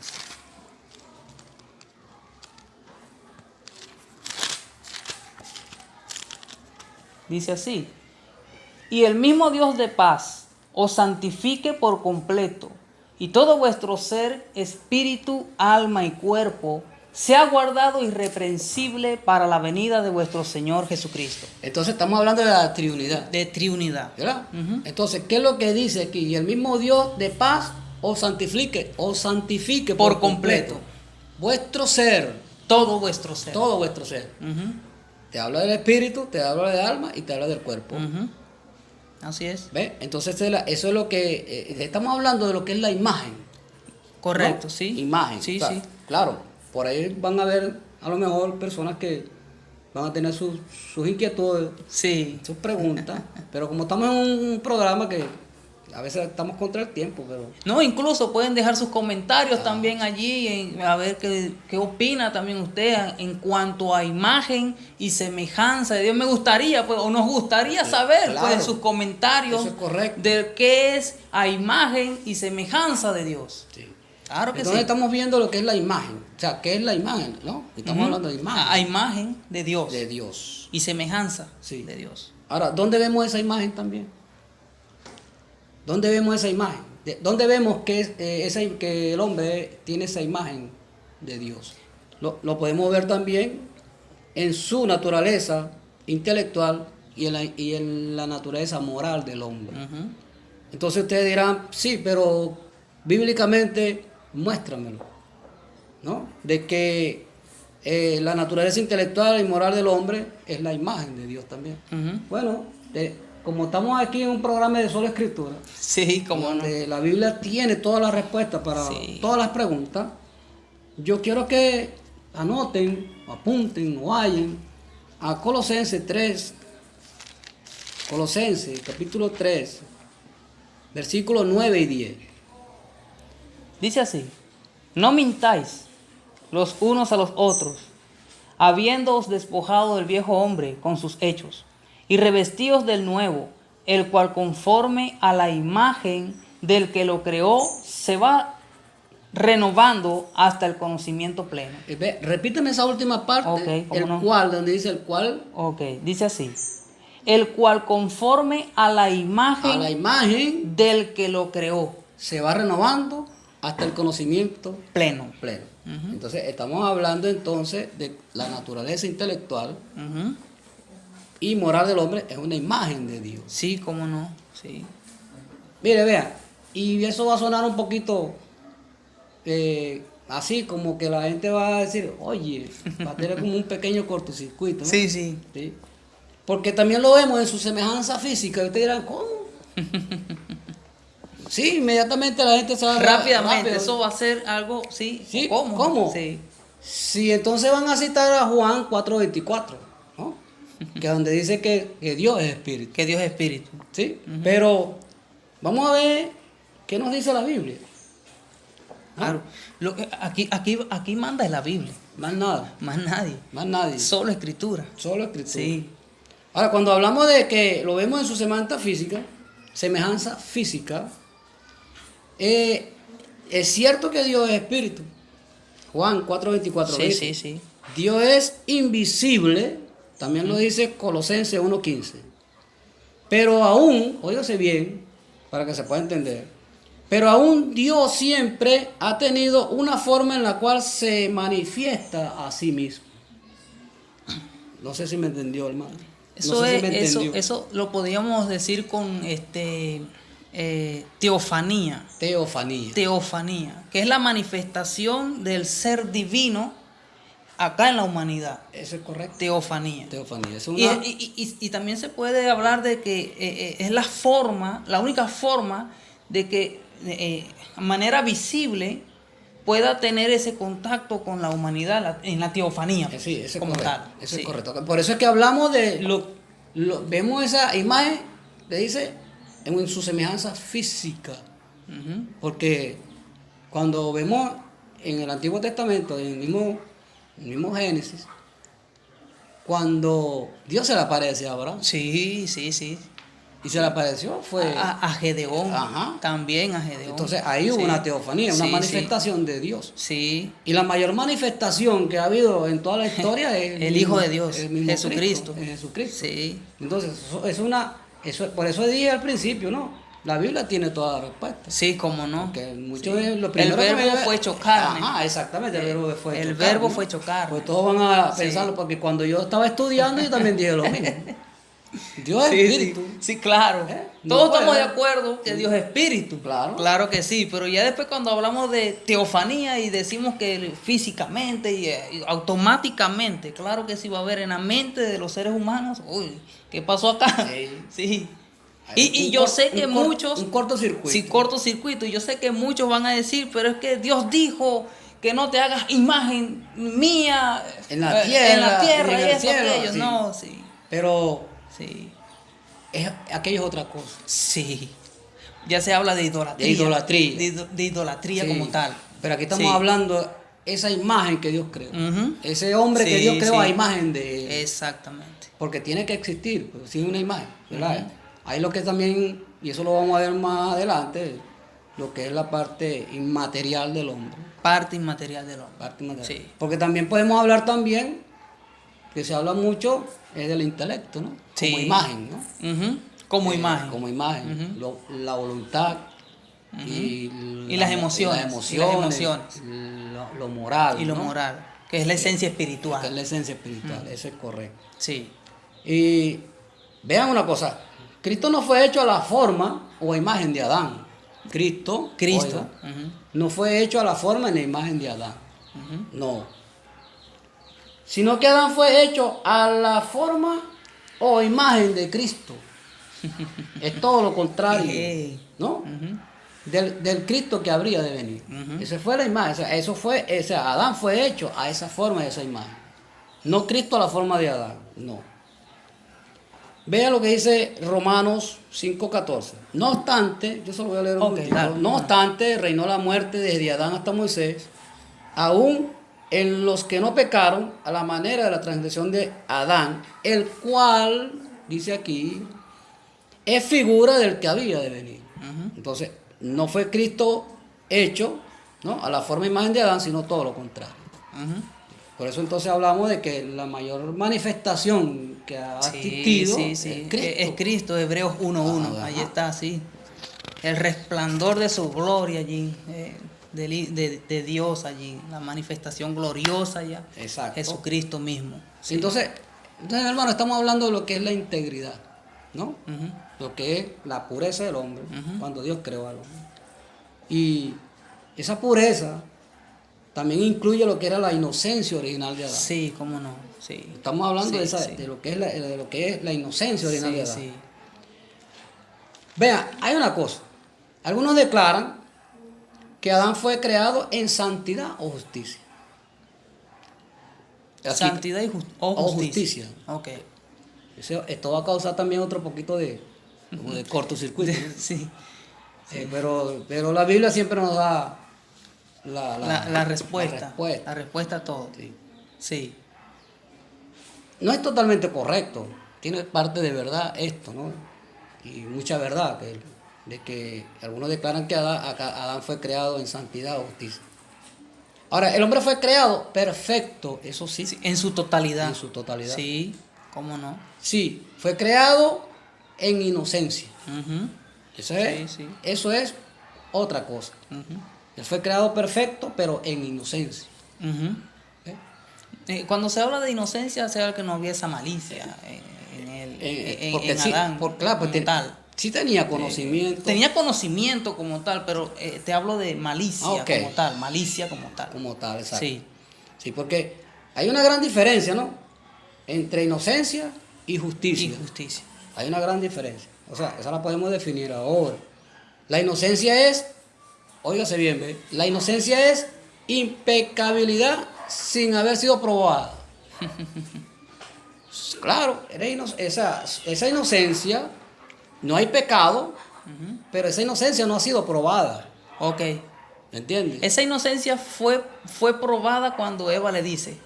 A: Dice así. Y el mismo Dios de paz os santifique por completo, y todo vuestro ser, espíritu, alma y cuerpo, sea guardado irreprensible para la venida de vuestro Señor Jesucristo.
B: Entonces estamos hablando de la triunidad,
A: De triunidad.
B: ¿verdad?
A: Ujú.
B: Entonces, ¿qué es lo que dice aquí? Y el mismo Dios de paz os santifique
A: Por completo.
B: vuestro ser,
A: Todo vuestro ser.
B: todo vuestro ser.
A: Ujú,
B: Te habla del espíritu, te habla del alma y te habla del cuerpo.
A: ujú. Así es.
B: ¿Ves? Entonces eso es lo que estamos hablando de lo que es la imagen.
A: Correcto,
B: ¿no?
A: sí.
B: Imagen.
A: Sí,
B: O sea,
A: sí.
B: claro, por ahí van a haber a lo mejor personas que van a tener sus inquietudes,
A: Sí.
B: sus preguntas, pero como estamos en un programa que a veces estamos contra el tiempo, pero
A: No, incluso pueden dejar sus comentarios también allí, a ver qué opina también usted en cuanto a imagen y semejanza de Dios. Me gustaría, pues, o nos gustaría saber,
B: claro.
A: pues, sus comentarios
B: Eso es correcto.
A: de qué es a imagen y semejanza de Dios.
B: sí.
A: Claro que
B: Entonces
A: sí.
B: estamos viendo lo que es la imagen, o sea, ¿qué es la imagen? ¿No? Estamos
A: Ujú.
B: hablando de imagen
A: A imagen de Dios
B: de Dios.
A: y semejanza
B: Sí.
A: de Dios.
B: Ahora, ¿dónde vemos esa imagen también? ¿Dónde vemos esa imagen? ¿Dónde vemos que el hombre tiene esa imagen de Dios? Lo podemos ver también en su naturaleza intelectual y en la naturaleza moral del hombre.
A: Ujú.
B: Entonces ustedes dirán, sí, pero bíblicamente muéstramelo, ¿no? De que la naturaleza intelectual y moral del hombre es la imagen de Dios también.
A: Ujú.
B: Bueno, como estamos aquí en un programa de sola escritura,
A: Sí, como no.
B: donde la Biblia tiene todas las respuestas para
A: Sí.
B: todas las preguntas, yo quiero que anoten, apunten o vayan a Colosenses 3, Colosenses capítulo 3, versículos 9 y 10.
A: Dice así: no mintáis los unos a los otros, habiéndoos despojado del viejo hombre con sus hechos, y revestíos del nuevo, el cual conforme a la imagen del que lo creó, se va renovando hasta el conocimiento pleno.
B: Repíteme esa última parte,
A: Ok, ¿cómo
B: el
A: no?
B: cual, donde dice el cual,
A: Ok, dice así: el cual conforme a la
B: a la imagen
A: del que lo creó,
B: se va renovando hasta el conocimiento
A: pleno.
B: pleno. Entonces, estamos hablando entonces de la naturaleza intelectual
A: Ujú.
B: y moral del hombre, es una imagen de Dios.
A: Sí, cómo no, sí.
B: Mire, vea, y eso va a sonar un poquito así, como que la gente va a decir, oye, va a tener como un pequeño cortocircuito, ¿no?
A: Sí, sí.
B: ¿Sí? Porque también lo vemos en su semejanza física, y ustedes dirán, ¿cómo? Sí, inmediatamente la gente se va a
A: Rápidamente,
B: rápido.
A: eso va a ser algo, sí.
B: Sí,
A: ¿Cómo?
B: ¿cómo?
A: Sí.
B: Si entonces van a citar a Juan 4:24, ¿no? Que es donde dice que Dios es espíritu.
A: Que Dios es espíritu.
B: ¿Sí? Pero vamos a ver qué nos dice la Biblia. ¿No?
A: Claro. Aquí manda es la Biblia.
B: Más nada.
A: Más nadie.
B: Más nadie.
A: Solo escritura.
B: Solo escritura.
A: Sí.
B: Ahora, cuando hablamos de que lo vemos en su semejanza física, es cierto que Dios es espíritu. Juan 4:24
A: Sí,
B: dice,
A: sí.
B: Dios es invisible, también lo dice Colosenses 1:15. Pero aún, óigase bien, para que se pueda entender, pero aún Dios siempre ha tenido una forma en la cual se manifiesta a sí mismo. No sé si me entendió, hermano.
A: Eso
B: No sé
A: es,
B: si me entendió.
A: eso lo podríamos decir con teofanía.
B: Teofanía.
A: Teofanía, que es la manifestación del ser divino acá en la humanidad.
B: Eso es correcto.
A: Teofanía.
B: Teofanía. Es
A: Y,
B: una...
A: y también se puede hablar de que es la forma, la única forma de que de manera visible pueda tener ese contacto con la humanidad en la teofanía.
B: Sí, eso es
A: como
B: correcto.
A: tal.
B: Eso
A: Sí.
B: es correcto. Por eso es que hablamos de vemos esa imagen que dice en su semejanza física.
A: Ujú.
B: Porque cuando vemos en el Antiguo Testamento, en el mismo Génesis, cuando Dios se le aparece a Abraham,
A: Sí.
B: y se le apareció fue...
A: A Gedeón.
B: Ajá.
A: También a Gedeón.
B: Entonces ahí hubo
A: Sí.
B: una teofanía, una
A: Sí,
B: manifestación de Dios.
A: Sí.
B: Y la mayor manifestación que ha habido en toda la historia es
A: El Hijo de Dios,
B: el mismo
A: Jesucristo.
B: Cristo, es Jesucristo.
A: Sí.
B: Entonces, por eso dije al principio, ¿no? La Biblia tiene toda la respuesta.
A: Sí, cómo no.
B: Porque muchos
A: Sí.
B: lo primero
A: El
B: que
A: verbo
B: me-
A: fue hecho carne.
B: Ajá, exactamente, el verbo fue hecho
A: El
B: carne,
A: verbo
B: ¿no?
A: fue hecho carne.
B: Pues todos van a
A: Sí.
B: pensarlo, porque cuando yo estaba estudiando yo también dije lo mismo. Dios es
A: Sí,
B: espíritu.
A: sí, claro.
B: No
A: Todos
B: puede
A: estamos de
B: haber-
A: acuerdo que Dios es espíritu.
B: Claro.
A: Claro que sí, pero ya después cuando hablamos de teofanía y decimos que físicamente y automáticamente, claro que sí va a haber en la mente de los seres humanos, uy, ¿qué pasó acá?
B: Sí.
A: Sí.
B: Hay
A: Y
B: un
A: yo
B: cor-
A: sé que
B: un cor-
A: muchos...
B: un cortocircuito.
A: Sí, cortocircuito. Y yo sé que muchos van a decir, pero es que Dios dijo que no te hagas imagen mía
B: En la tierra,
A: en la tierra
B: ni
A: y
B: en el
A: esto,
B: cielo,
A: aquello.
B: sí.
A: No, sí,
B: Pero
A: sí,
B: aquello es otra cosa.
A: sí. Ya se habla de idolatría.
B: De idolatría.
A: De idolatría
B: Sí.
A: como tal.
B: Pero aquí estamos
A: Sí.
B: hablando esa imagen que Dios creó.
A: Ujú.
B: Ese hombre que
A: Sí,
B: Dios creó
A: sí.
B: a imagen de él.
A: Exactamente.
B: Porque tiene que existir, pues, sí, una imagen, ¿verdad? Hay lo que también, y eso lo vamos a ver más adelante, lo que es la parte inmaterial del hombre.
A: Parte inmaterial del hombre.
B: Parte inmaterial.
A: Sí.
B: Porque también podemos hablar también, que se habla mucho, es del intelecto, ¿no?
A: Sí.
B: Como imagen, ¿no?
A: Ujú. Como imagen.
B: Como imagen. La voluntad y
A: las emociones.
B: las emociones, lo moral.
A: Y lo
B: ¿no?
A: moral. Que es la esencia espiritual.
B: Que es la esencia espiritual, eso es correcto.
A: Sí.
B: Y vean una cosa, Cristo no fue hecho a la forma o a imagen de Adán. Cristo,
A: Cristo.
B: oiga,
A: Ujú.
B: no fue hecho a la forma ni a la imagen de Adán.
A: Ujú.
B: No. Sino que Adán fue hecho a la forma o imagen de Cristo. Es todo lo contrario,
A: Ey.
B: ¿no?
A: Ujú.
B: Del Cristo que habría de venir.
A: Ujú.
B: Esa fue la imagen. O sea, Adán fue hecho a esa forma y a esa imagen. No Cristo a la forma de Adán, no. Vea lo que dice Romanos 5:14. No obstante, yo solo voy a leer un
A: Ok,
B: poquito.
A: dale.
B: No obstante, reinó la muerte desde Adán hasta Moisés, aún en los que no pecaron a la manera de la transgresión de Adán, el cual, dice aquí, es figura del que había de venir.
A: Ujú.
B: Entonces, no fue Cristo hecho, ¿no?, a la forma e imagen de Adán, sino todo lo contrario.
A: Ujú.
B: Por eso entonces hablamos de que la mayor manifestación que ha existido
A: sí.
B: es Cristo.
A: Es Cristo, Hebreos 1:1.
B: Ajá.
A: Ahí está, sí. El resplandor de su gloria allí, de Dios allí, la manifestación gloriosa ya.
B: Exacto.
A: Jesucristo mismo. Sí.
B: Entonces, hermano, estamos hablando de lo que es la integridad, ¿no?
A: Ujú.
B: Lo que es la pureza del hombre,
A: Ujú.
B: cuando Dios creó al hombre. Y esa pureza también incluye lo que era la inocencia original de Adán.
A: Sí, cómo no. Sí.
B: Estamos hablando
A: Sí, sí.
B: de lo que es la inocencia original
A: Sí,
B: de Adán.
A: sí.
B: Vean, hay una cosa. Algunos declaran que Adán fue creado en santidad o justicia. Aquí-
A: Santidad o
B: o
A: justicia.
B: justicia.
A: Ok.
B: Esto va a causar también otro poquito como de cortocircuito, ¿no?
A: Sí.
B: Pero la Biblia siempre nos da
A: La respuesta.
B: la respuesta.
A: La respuesta a todo.
B: Sí.
A: Sí.
B: No es totalmente correcto, tiene parte de verdad esto, ¿no? Y mucha verdad, de que algunos declaran que Adán fue creado en santidad o justicia. Ahora, el hombre fue creado perfecto, eso sí,
A: Sí, en su totalidad.
B: en su totalidad.
A: Sí, ¿cómo no?
B: Sí, fue creado en inocencia.
A: Ujú, sí.
B: Eso es otra cosa.
A: ujú,
B: Él fue creado perfecto, pero en inocencia.
A: ujú.
B: ¿Eh?
A: Cuando se habla de inocencia, se habla que no había esa malicia
B: Porque
A: en
B: sí,
A: Adán
B: claro, pues
A: como tal.
B: sí tenía conocimiento.
A: Tenía conocimiento como tal, pero te hablo de malicia
B: Ok.
A: como tal, malicia como tal.
B: Como tal, exacto.
A: Sí,
B: Sí, porque hay una gran diferencia, ¿no? Entre inocencia y justicia.
A: y justicia.
B: Hay una gran diferencia. O sea, esa la podemos definir ahora. La inocencia es, óigase bien, ¿ve? La inocencia es impecabilidad sin haber sido probada. Claro, esa inocencia, no hay pecado, pero esa inocencia no ha sido probada.
A: Ok.
B: ¿Me entiendes?
A: Esa inocencia fue probada cuando Eva le dice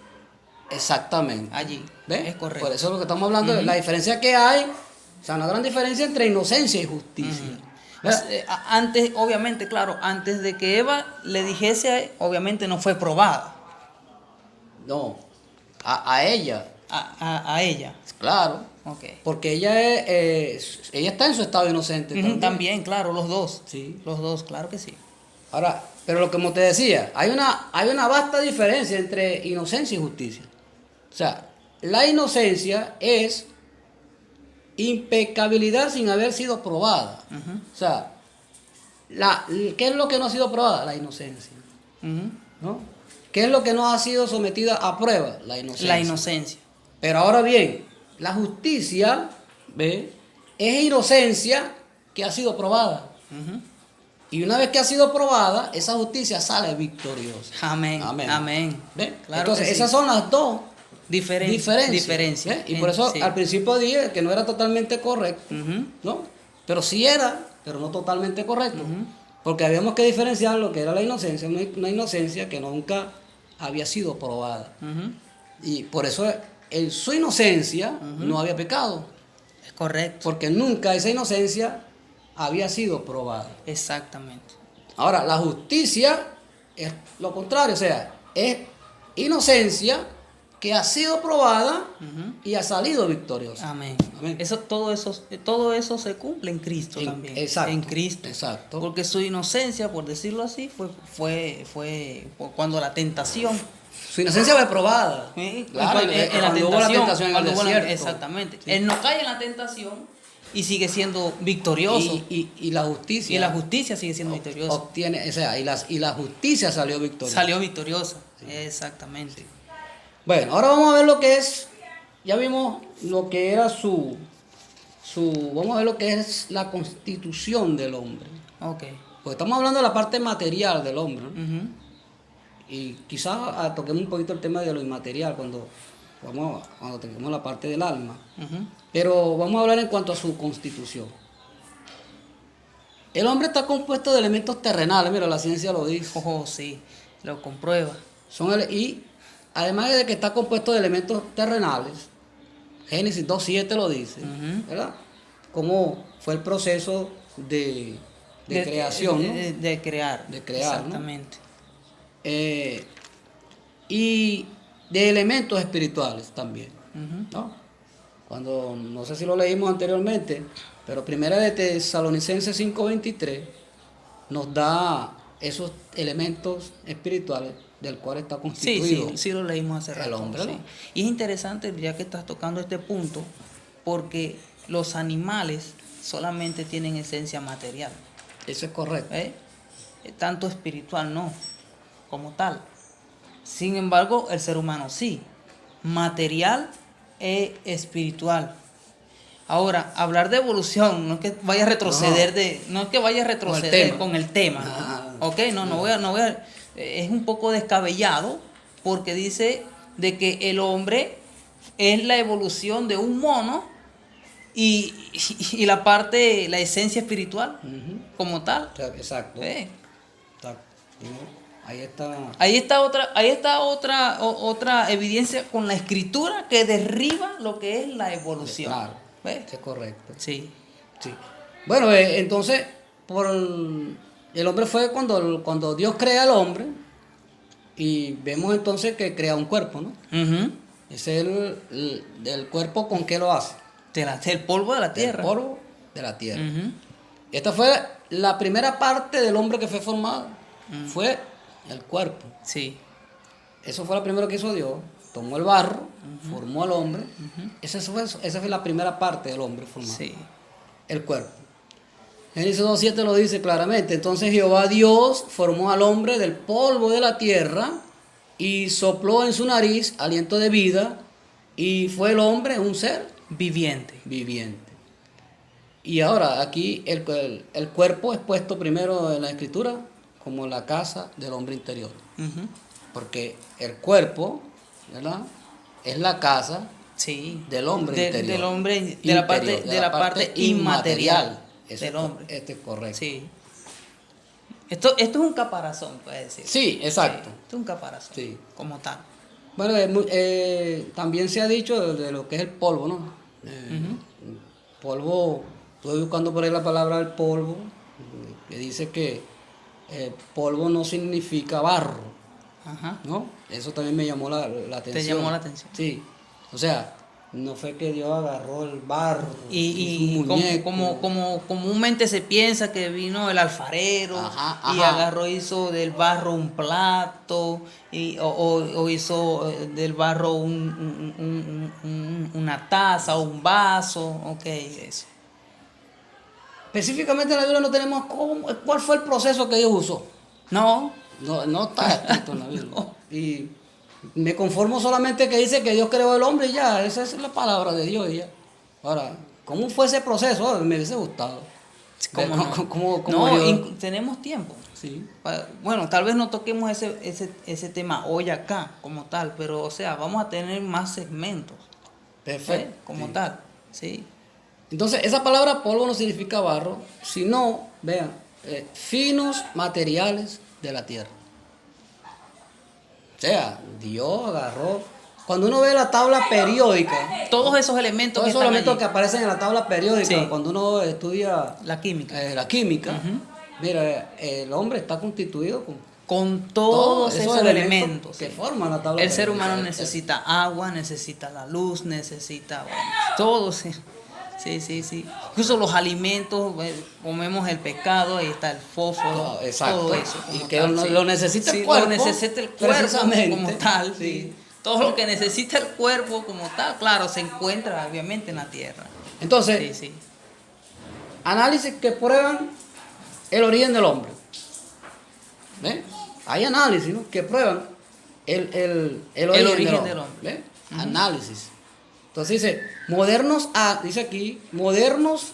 B: Exactamente.
A: allí.
B: ¿Ves?
A: Es correcto.
B: Por eso es lo que estamos hablando, de la diferencia que hay, o sea, una gran diferencia entre inocencia y justicia. ¿Ves?
A: Antes, obviamente, claro, antes de que Eva le dijese, obviamente no fue probada
B: No, a ella,
A: a ella.
B: claro,
A: Ok.
B: porque ella está en su estado inocente
A: Ujú, también, claro, los dos.
B: Sí.
A: Los dos, claro que sí.
B: Ahora, pero lo que como te decía, hay una vasta diferencia entre inocencia y justicia. O sea, la inocencia es impecabilidad sin haber sido probada.
A: Ujú,
B: O sea, ¿qué es lo que no ha sido probada? La inocencia.
A: ujú.
B: ¿No? ¿Qué es lo que no ha sido sometida a prueba? La inocencia.
A: La inocencia.
B: Pero ahora bien, la justicia, ¿ve? Es inocencia que ha sido probada.
A: Ujú.
B: Y una vez que ha sido probada, esa justicia sale victoriosa.
A: Amén. Amén.
B: ¿Ve?
A: Claro
B: Entonces,
A: que sí.
B: esas son las dos
A: Diferencias.
B: ¿ve? Y por eso
A: Sí.
B: al principio dije que no era totalmente correcto,
A: Ujú,
B: ¿no? Pero sí era, pero no totalmente correcto.
A: Ujú.
B: Porque habíamos que diferenciar lo que era la inocencia, una inocencia que nunca había sido probada.
A: ujú.
B: Y por eso en su inocencia no había pecado,
A: Es correcto.
B: porque nunca esa inocencia había sido probada.
A: Exactamente.
B: Ahora, la justicia es lo contrario, o sea, es inocencia que ha sido probada
A: Ujú.
B: y ha salido victoriosa.
A: Amén.
B: Amén.
A: Todo eso se cumple en Cristo también.
B: Exacto.
A: En Cristo.
B: Exacto.
A: Porque su inocencia, por decirlo así, fue cuando la tentación.
B: Su inocencia fue probada. Claro,
A: En la
B: cuando hubo la tentación en el
A: cuando hubo
B: desierto.
A: exactamente.
B: Sí.
A: Él no cae en la tentación y sigue siendo victorioso.
B: Y la justicia.
A: Y la justicia sigue siendo victoriosa.
B: Obtiene, o sea, y la justicia salió victoriosa.
A: Salió victoriosa. Exactamente.
B: Bueno, ahora vamos a ver lo que es, ya vimos lo que era vamos a ver lo que es la constitución del hombre.
A: Ok.
B: Porque estamos hablando de la parte material del hombre, ¿no?
A: Ujú.
B: Y quizás toquemos un poquito el tema de lo inmaterial cuando toquemos la parte del alma.
A: Ujú.
B: Pero vamos a hablar en cuanto a su constitución. El hombre está compuesto de elementos terrenales, mira, la ciencia lo dice.
A: Oh, sí, lo comprueba.
B: Y además de que está compuesto de elementos terrenales, Génesis 2.7 lo dice,
A: Ujú.
B: ¿verdad? Cómo fue el proceso de creación, ¿no?
A: De crear.
B: De crear, ¿no?
A: Exactamente.
B: Y de elementos espirituales también,
A: Ujú.
B: ¿no? Cuando, no sé si lo leímos anteriormente, pero Primera de Tesalonicenses 5.23 nos da esos elementos espirituales del cual está constituido.
A: Sí, lo leímos hace rato.
B: el hombre,
A: sí.
B: ¿no?
A: Y es interesante, ya que estás tocando este punto, porque los animales solamente tienen esencia material,
B: Eso es correcto.
A: ¿eh? Tanto espiritual no, como tal. Sin embargo, el ser humano sí, material e espiritual. Ahora, hablar de evolución no es que vaya a retroceder no es que vaya a retroceder con el tema, ¿no? Ok, no voy a, es un poco descabellado porque dice de que el hombre es la evolución de un mono y la esencia espiritual
B: Ujú.
A: como tal.
B: O sea, exacto.
A: ¿Ve?
B: Exacto. ¿No? Ahí está.
A: Ahí está otra evidencia con la escritura que derriba lo que es la evolución.
B: Claro.
A: ¿Ve?
B: Es correcto.
A: Sí.
B: Sí. Bueno, entonces, el hombre fue cuando Dios crea al hombre y vemos entonces que crea un cuerpo, ¿no?
A: Ujú.
B: Ese es el cuerpo, ¿con qué lo hace?
A: El polvo de la
B: Del
A: tierra.
B: polvo de la tierra.
A: Ujú.
B: Esta fue la primera parte del hombre que fue formado. Fue el cuerpo.
A: Sí.
B: Eso fue lo primero que hizo Dios. Tomó el barro, formó al hombre. Esa fue la primera parte del hombre formado.
A: Sí.
B: El cuerpo. Génesis 2.7 lo dice claramente. Entonces Jehová Dios formó al hombre del polvo de la tierra y sopló en su nariz aliento de vida y fue el hombre un ser
A: Viviente.
B: viviente. Y ahora aquí el cuerpo es puesto primero en la escritura como la casa del hombre interior.
A: Ujú.
B: Porque el cuerpo, ¿verdad?, es la casa
A: Sí.
B: del hombre interior.
A: Del hombre, de
B: Interior,
A: la parte inmaterial
B: Eso
A: del hombre.
B: Este es correcto.
A: Sí. Esto es un caparazón, puede decir.
B: Sí, exacto.
A: Sí, esto es un caparazón.
B: Sí.
A: Como tal.
B: Bueno, también se ha dicho de lo que es el polvo, ¿no? Polvo, estoy buscando por ahí la palabra del polvo, que dice que polvo no significa barro,
A: Ajá.
B: ¿no? Eso también me llamó la atención.
A: Te llamó la atención.
B: Sí, o sea, no fue que Dios agarró el barro
A: Y
B: un muñeco.
A: como comúnmente se piensa que vino el alfarero
B: Ajá,
A: y
B: ajá.
A: agarró, hizo del barro un plato o hizo del barro una taza o un vaso. Ok, eso.
B: Específicamente en la Biblia no tenemos cuál fue el proceso que Dios usó.
A: No,
B: No está escrito en la Biblia. Y me conformo solamente que dice que Dios creó el hombre y ya, esa es la palabra de Dios y ya. Ahora, ¿cómo fue ese proceso? Me hubiese gustado.
A: ¿cómo no?
B: ¿Cómo
A: No,
B: Dios?
A: tenemos tiempo.
B: Sí.
A: Bueno, tal vez no toquemos ese tema hoy acá como tal, pero o sea, vamos a tener más segmentos.
B: Perfecto.
A: Como
B: Sí.
A: tal, sí.
B: Entonces, esa palabra polvo no significa barro, sino, vean, finos materiales de la tierra. O sea, Dios agarró. Cuando uno ve la tabla periódica,
A: Todos esos elementos
B: todos
A: que
B: esos
A: están
B: elementos
A: allí.
B: que aparecen en la tabla periódica,
A: Sí.
B: cuando uno estudia
A: La química.
B: la química, mira, el hombre está constituido
A: Con todos esos elementos.
B: que forman la tabla
A: El ser
B: periódica.
A: humano necesita agua, necesita la luz, necesita todo. Sí. Sí. Incluso los alimentos, comemos el pescado, ahí está el fósforo,
B: Exacto.
A: todo eso.
B: Y
A: como
B: que
A: tal,
B: lo necesita el
A: Sí,
B: cuerpo.
A: Lo necesita el cuerpo
B: precisamente.
A: como tal.
B: Sí.
A: Sí. Todo lo que necesita el cuerpo como tal, claro, se encuentra obviamente en la tierra.
B: Entonces,
A: Sí.
B: análisis que prueban el origen del hombre. ¿Ve? Hay análisis, ¿no?, que prueban el origen del hombre. ¿Ve? Análisis. Entonces dice, dice aquí, modernos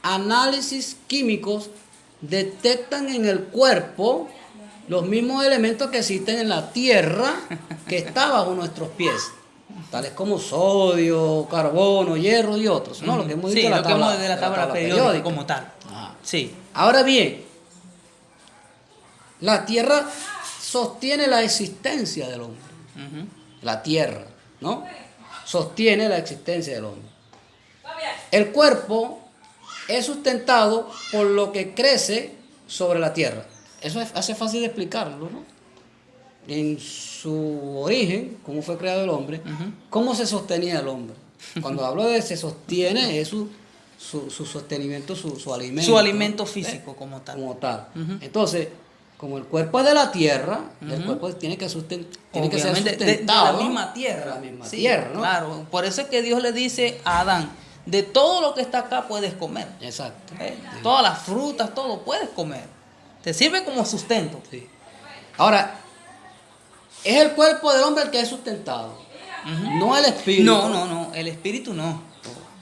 B: análisis químicos detectan en el cuerpo los mismos elementos que existen en la tierra que está bajo nuestros pies, tales como sodio, carbono, hierro y otros, ¿no? Lo que hemos dicho
A: Sí,
B: de
A: lo que hemos de la tabla periódica como tal.
B: Ajá.
A: Sí.
B: Ahora bien, la tierra sostiene la existencia del hombre.
A: Ujú.
B: La tierra, ¿no? Sostiene la existencia del hombre. El cuerpo es sustentado por lo que crece sobre la tierra. Eso hace fácil de explicarlo, ¿no? En su origen, cómo fue creado el hombre, cómo se sostenía el hombre. Cuando hablo de se sostiene, es su sostenimiento, su alimento.
A: Su alimento físico como tal.
B: Como tal. Entonces, como el cuerpo es de la tierra, el cuerpo tiene que ser
A: Obviamente,
B: sustentado
A: de la misma tierra.
B: de la misma
A: Sí,
B: tierra, ¿no?
A: Claro, por eso es que Dios le dice a Adán, de todo lo que está acá puedes comer.
B: Exacto.
A: Sí. Todas las frutas, todo puedes comer. Te sirve como sustento.
B: Sí. Ahora, es el cuerpo del hombre el que es sustentado, no el espíritu.
A: No, el espíritu no.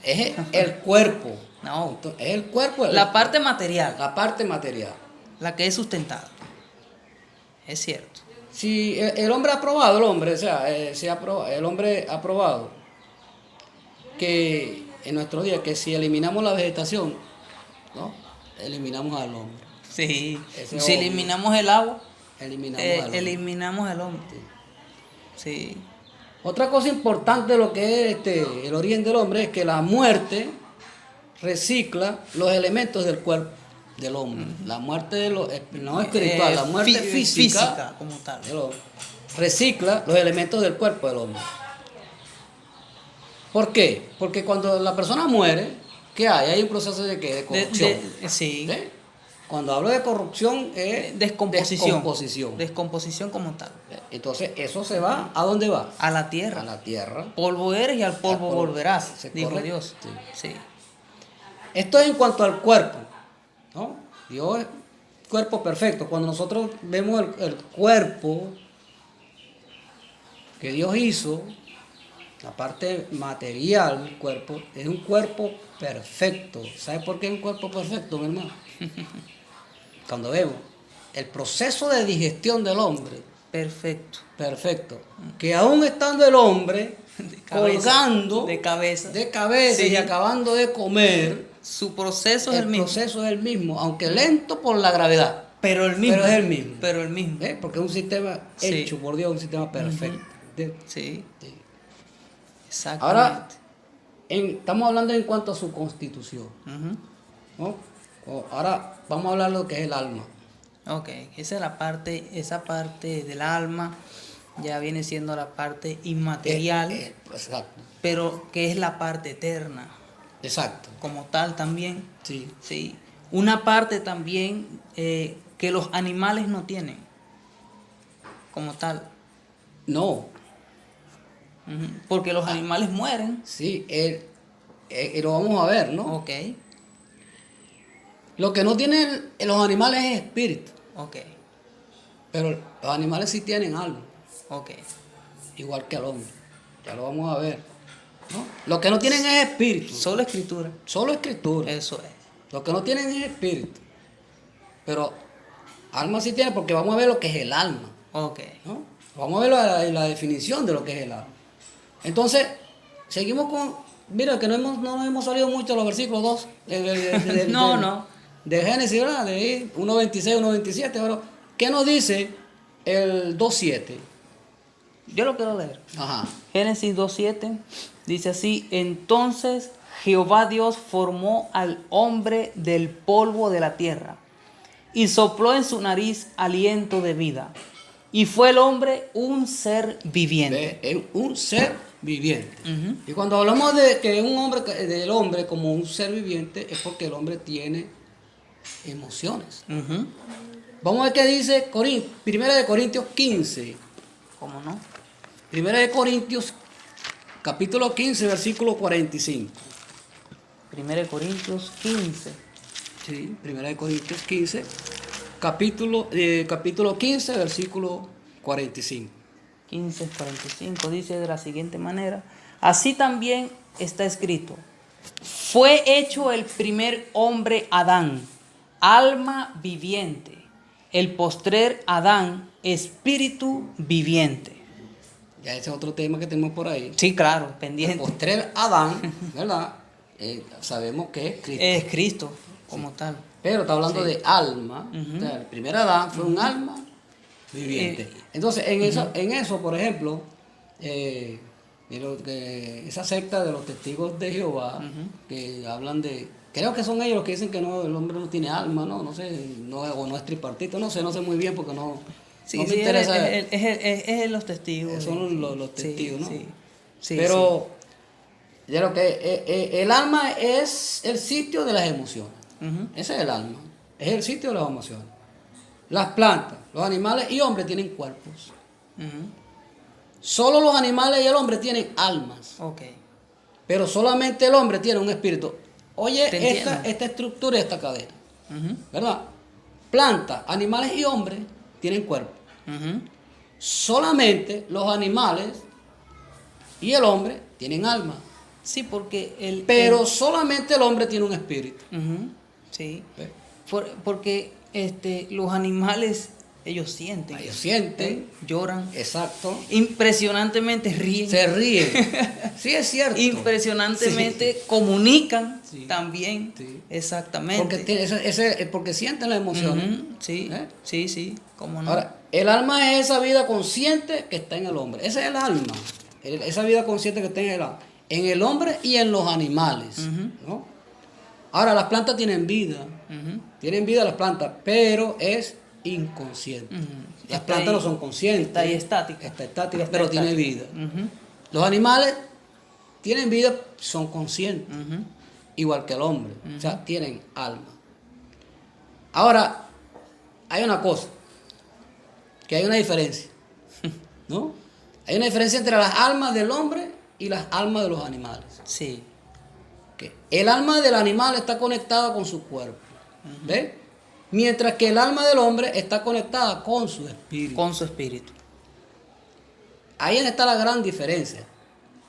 B: Es el cuerpo.
A: No,
B: Entonces, es el cuerpo.
A: la parte material,
B: La parte material.
A: la que es sustentada. Es cierto.
B: Si el hombre ha probado, o sea, el hombre ha probado que en nuestro día, que si eliminamos la vegetación, ¿no? Eliminamos al hombre.
A: Sí,
B: Ese es
A: si
B: obvio.
A: eliminamos el agua,
B: Eliminamos al hombre.
A: eliminamos al hombre. Sí.
B: Otra cosa importante de lo que es el origen del hombre es que la muerte recicla los elementos del cuerpo del hombre. La muerte no espiritual, la muerte física
A: como tal.
B: del hombre recicla los elementos del cuerpo del hombre. ¿Por qué? Porque cuando la persona muere, ¿qué hay? Hay un proceso de ¿qué? De corrupción.
A: Sí.
B: ¿Sí? Cuando hablo de corrupción es
A: Descomposición. Descomposición como tal.
B: Entonces, eso se va, ¿a dónde va?
A: A la tierra.
B: A la tierra.
A: Polvo eres y al polvo volverás, dijo
B: correcto.
A: Dios.
B: Sí.
A: Sí.
B: Esto es en cuanto al cuerpo, ¿no? Dios es cuerpo perfecto. Cuando nosotros vemos el cuerpo que Dios hizo, la parte material del cuerpo, es un cuerpo perfecto. ¿Sabe por qué es un cuerpo perfecto, mi hermano? Cuando vemos el proceso de digestión del hombre,
A: Perfecto.
B: que aún estando el hombre colgando
A: de cabeza
B: sí. Y acabando de comer,
A: su proceso es el mismo.
B: proceso es el mismo, aunque lento por la gravedad.
A: Pero el mismo.
B: Pero es el mismo.
A: Pero el mismo.
B: Porque es un sistema hecho por Dios, un sistema perfecto.
A: Sí.
B: Sí.
A: Exactamente.
B: Ahora, estamos hablando en cuanto a su constitución. ¿No? Ahora vamos a hablar de lo que es el alma.
A: Ok, esa parte del alma ya viene siendo la parte inmaterial,
B: Exacto.
A: pero que es la parte eterna.
B: Exacto.
A: Como tal también.
B: Sí.
A: Sí. Una parte también que los animales no tienen, como tal.
B: No.
A: Porque los animales mueren.
B: Sí, lo vamos a ver, ¿no?
A: Ok.
B: Lo que no tienen los animales es espíritu.
A: Ok.
B: Pero los animales sí tienen alma.
A: Ok.
B: Igual que el hombre. Ya lo vamos a ver. ¿No? Lo que no tienen es espíritu.
A: Solo escritura.
B: Solo escritura.
A: Eso es.
B: Lo que no tienen es espíritu. Pero alma sí tiene, porque vamos a ver lo que es el alma.
A: Ok.
B: ¿No? Vamos a ver la definición de lo que es el alma. Entonces, seguimos con. Mira, que no nos hemos salido mucho de los versículos 2.
A: No.
B: De Génesis, ¿verdad? De 1.26, 1.27. Pero, ¿qué nos dice el 2.7?
A: Yo lo quiero leer.
B: Ajá.
A: Génesis 2.7 dice así: entonces Jehová Dios formó al hombre del polvo de la tierra y sopló en su nariz aliento de vida. Y fue el hombre un ser viviente.
B: Es un ser viviente. Y cuando hablamos de que del hombre como un ser viviente, es porque el hombre tiene emociones. Vamos a ver qué dice 1 de Corintios 15.
A: ¿Cómo no?
B: 1 de Corintios, capítulo 15, versículo 45.
A: 1 Corintios 15.
B: Sí, 1 de Corintios 15, capítulo 15, versículo 45.
A: 15:45 dice de la siguiente manera: así también está escrito: fue hecho el primer hombre Adán, alma viviente; el postrer Adán, espíritu viviente.
B: Ya ese es otro tema que tenemos por ahí.
A: Sí, claro,
B: El
A: pendiente.
B: postrer Adán, ¿verdad? Sabemos que es Cristo.
A: Es Cristo como tal.
B: Pero está hablando de alma. O sea, el primer Adán fue un alma viviente. Entonces, en eso, por ejemplo, esa secta de los testigos de Jehová, que hablan de, creo que son ellos los que dicen que no, el hombre no tiene alma, no sé, o no es tripartito, no sé muy bien porque no me interesa.
A: Es los testigos.
B: Son los testigos, ¿no?
A: Sí,
B: pero ya lo que el alma es el sitio de las emociones. Ese es el alma, es el sitio de las emociones. Las plantas, los animales y hombres tienen cuerpos. Solo los animales y el hombre tienen almas.
A: Okay.
B: Pero solamente el hombre tiene un espíritu. Oye, esta estructura y esta cadena. ¿Verdad? Plantas, animales y hombres tienen cuerpo. Solamente los animales y el hombre tienen alma.
A: Sí, porque
B: pero solamente el hombre tiene un espíritu.
A: Sí.
B: ¿Ves?
A: Porque los animales Ellos sienten.
B: Ellos sienten.
A: Lloran.
B: Exacto.
A: Impresionantemente ríen.
B: Se ríen. Sí, es cierto.
A: Impresionantemente comunican
B: Sí.
A: también.
B: Sí.
A: Exactamente.
B: Porque sienten las emociones.
A: Ujú, sí,
B: ¿Eh?
A: sí, cómo no.
B: Ahora, el alma es esa vida consciente que está en el hombre. Ese es el alma. Esa vida consciente que está en el hombre y en los animales.
A: Ujú.
B: ¿No? Ahora, las plantas tienen vida.
A: Ujú,
B: Tienen vida las plantas, pero es inconsciente.
A: ujú.
B: Las
A: Está
B: plantas
A: ahí-
B: no son conscientes.
A: Está ahí estática.
B: Está estática,
A: Está
B: pero tiene
A: estática.
B: vida.
A: Ujú,
B: Los animales tienen vida, son conscientes,
A: ujú.
B: igual que el hombre. O sea, tienen alma. Ahora, hay una cosa, que hay una diferencia, ¿no? Hay una diferencia entre las almas del hombre y las almas de los animales.
A: Sí.
B: Que el alma del animal está conectada con su cuerpo, ¿ves? Mientras que el alma del hombre está conectada con su espíritu.
A: Con su espíritu.
B: Ahí está la gran diferencia.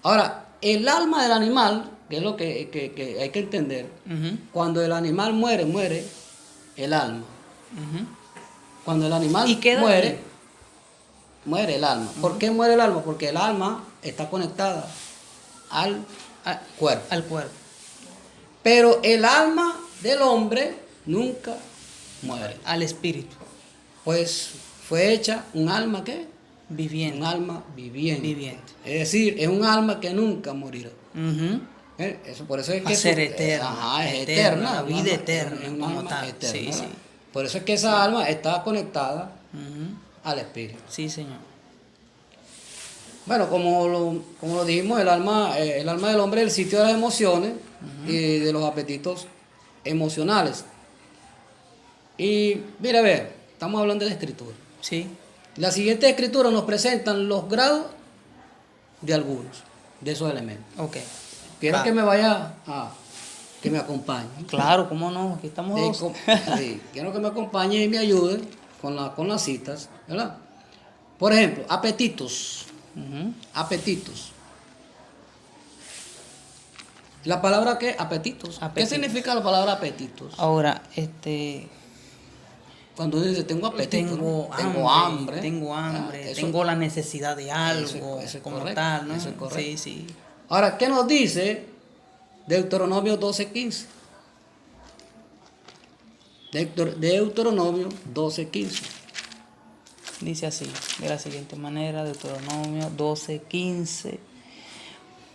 B: Ahora, el alma del animal, que es lo que hay que entender,
A: Ujú,
B: cuando el animal muere, muere el alma.
A: ujú.
B: Cuando el animal
A: ¿Y queda
B: muere,
A: ahí?
B: muere el alma. ¿Por qué muere el alma? Porque el alma está conectada al
A: A-
B: cuerpo.
A: Al cuerpo.
B: Pero el alma del hombre nunca muere.
A: Al espíritu.
B: Pues fue hecha un alma ¿qué?
A: Viviente.
B: Un alma viviente.
A: Viviente.
B: Es decir, es un alma que nunca morirá.
A: Ujú.
B: Eso, por eso es
A: Va
B: que
A: a ser eterna.
B: ajá, es
A: Eterna,
B: eterna.
A: la
B: un
A: vida
B: alma-
A: eterna,
B: es un
A: como
B: alma
A: tal.
B: eterna,
A: Sí,
B: ¿verdad?
A: sí.
B: Por eso es que esa alma está conectada
A: Ujú.
B: al espíritu.
A: Sí, señor.
B: Bueno, como lo dijimos, el alma del hombre es el sitio de las emociones y de los apetitos emocionales. Y mira, a ver, estamos hablando de la escritura.
A: Sí.
B: Las siguientes escrituras nos presentan los grados de algunos de esos elementos.
A: Ok.
B: Quiero
A: Va.
B: que me vaya que me acompañe.
A: Claro, cómo no. Aquí estamos dos.
B: Sí, quiero que me acompañe y me ayude con las citas, ¿verdad? Por ejemplo, apetitos.
A: Ujú.
B: Apetitos. ¿La palabra qué? Apetitos. ¿Qué
A: Apetitos.
B: significa la palabra apetitos?
A: Ahora,
B: Cuando uno dice tengo apetito,
A: tengo
B: ¿no?
A: hambre,
B: Eso-
A: tengo la necesidad de algo,
B: eso es
A: como
B: correcto,
A: tal, ¿no?
B: eso es correcto.
A: Sí, sí.
B: Ahora, ¿qué nos dice Deuteronomio 12:15? Deuteronomio 12:15.
A: Dice así, de la siguiente manera, Deuteronomio 12:15.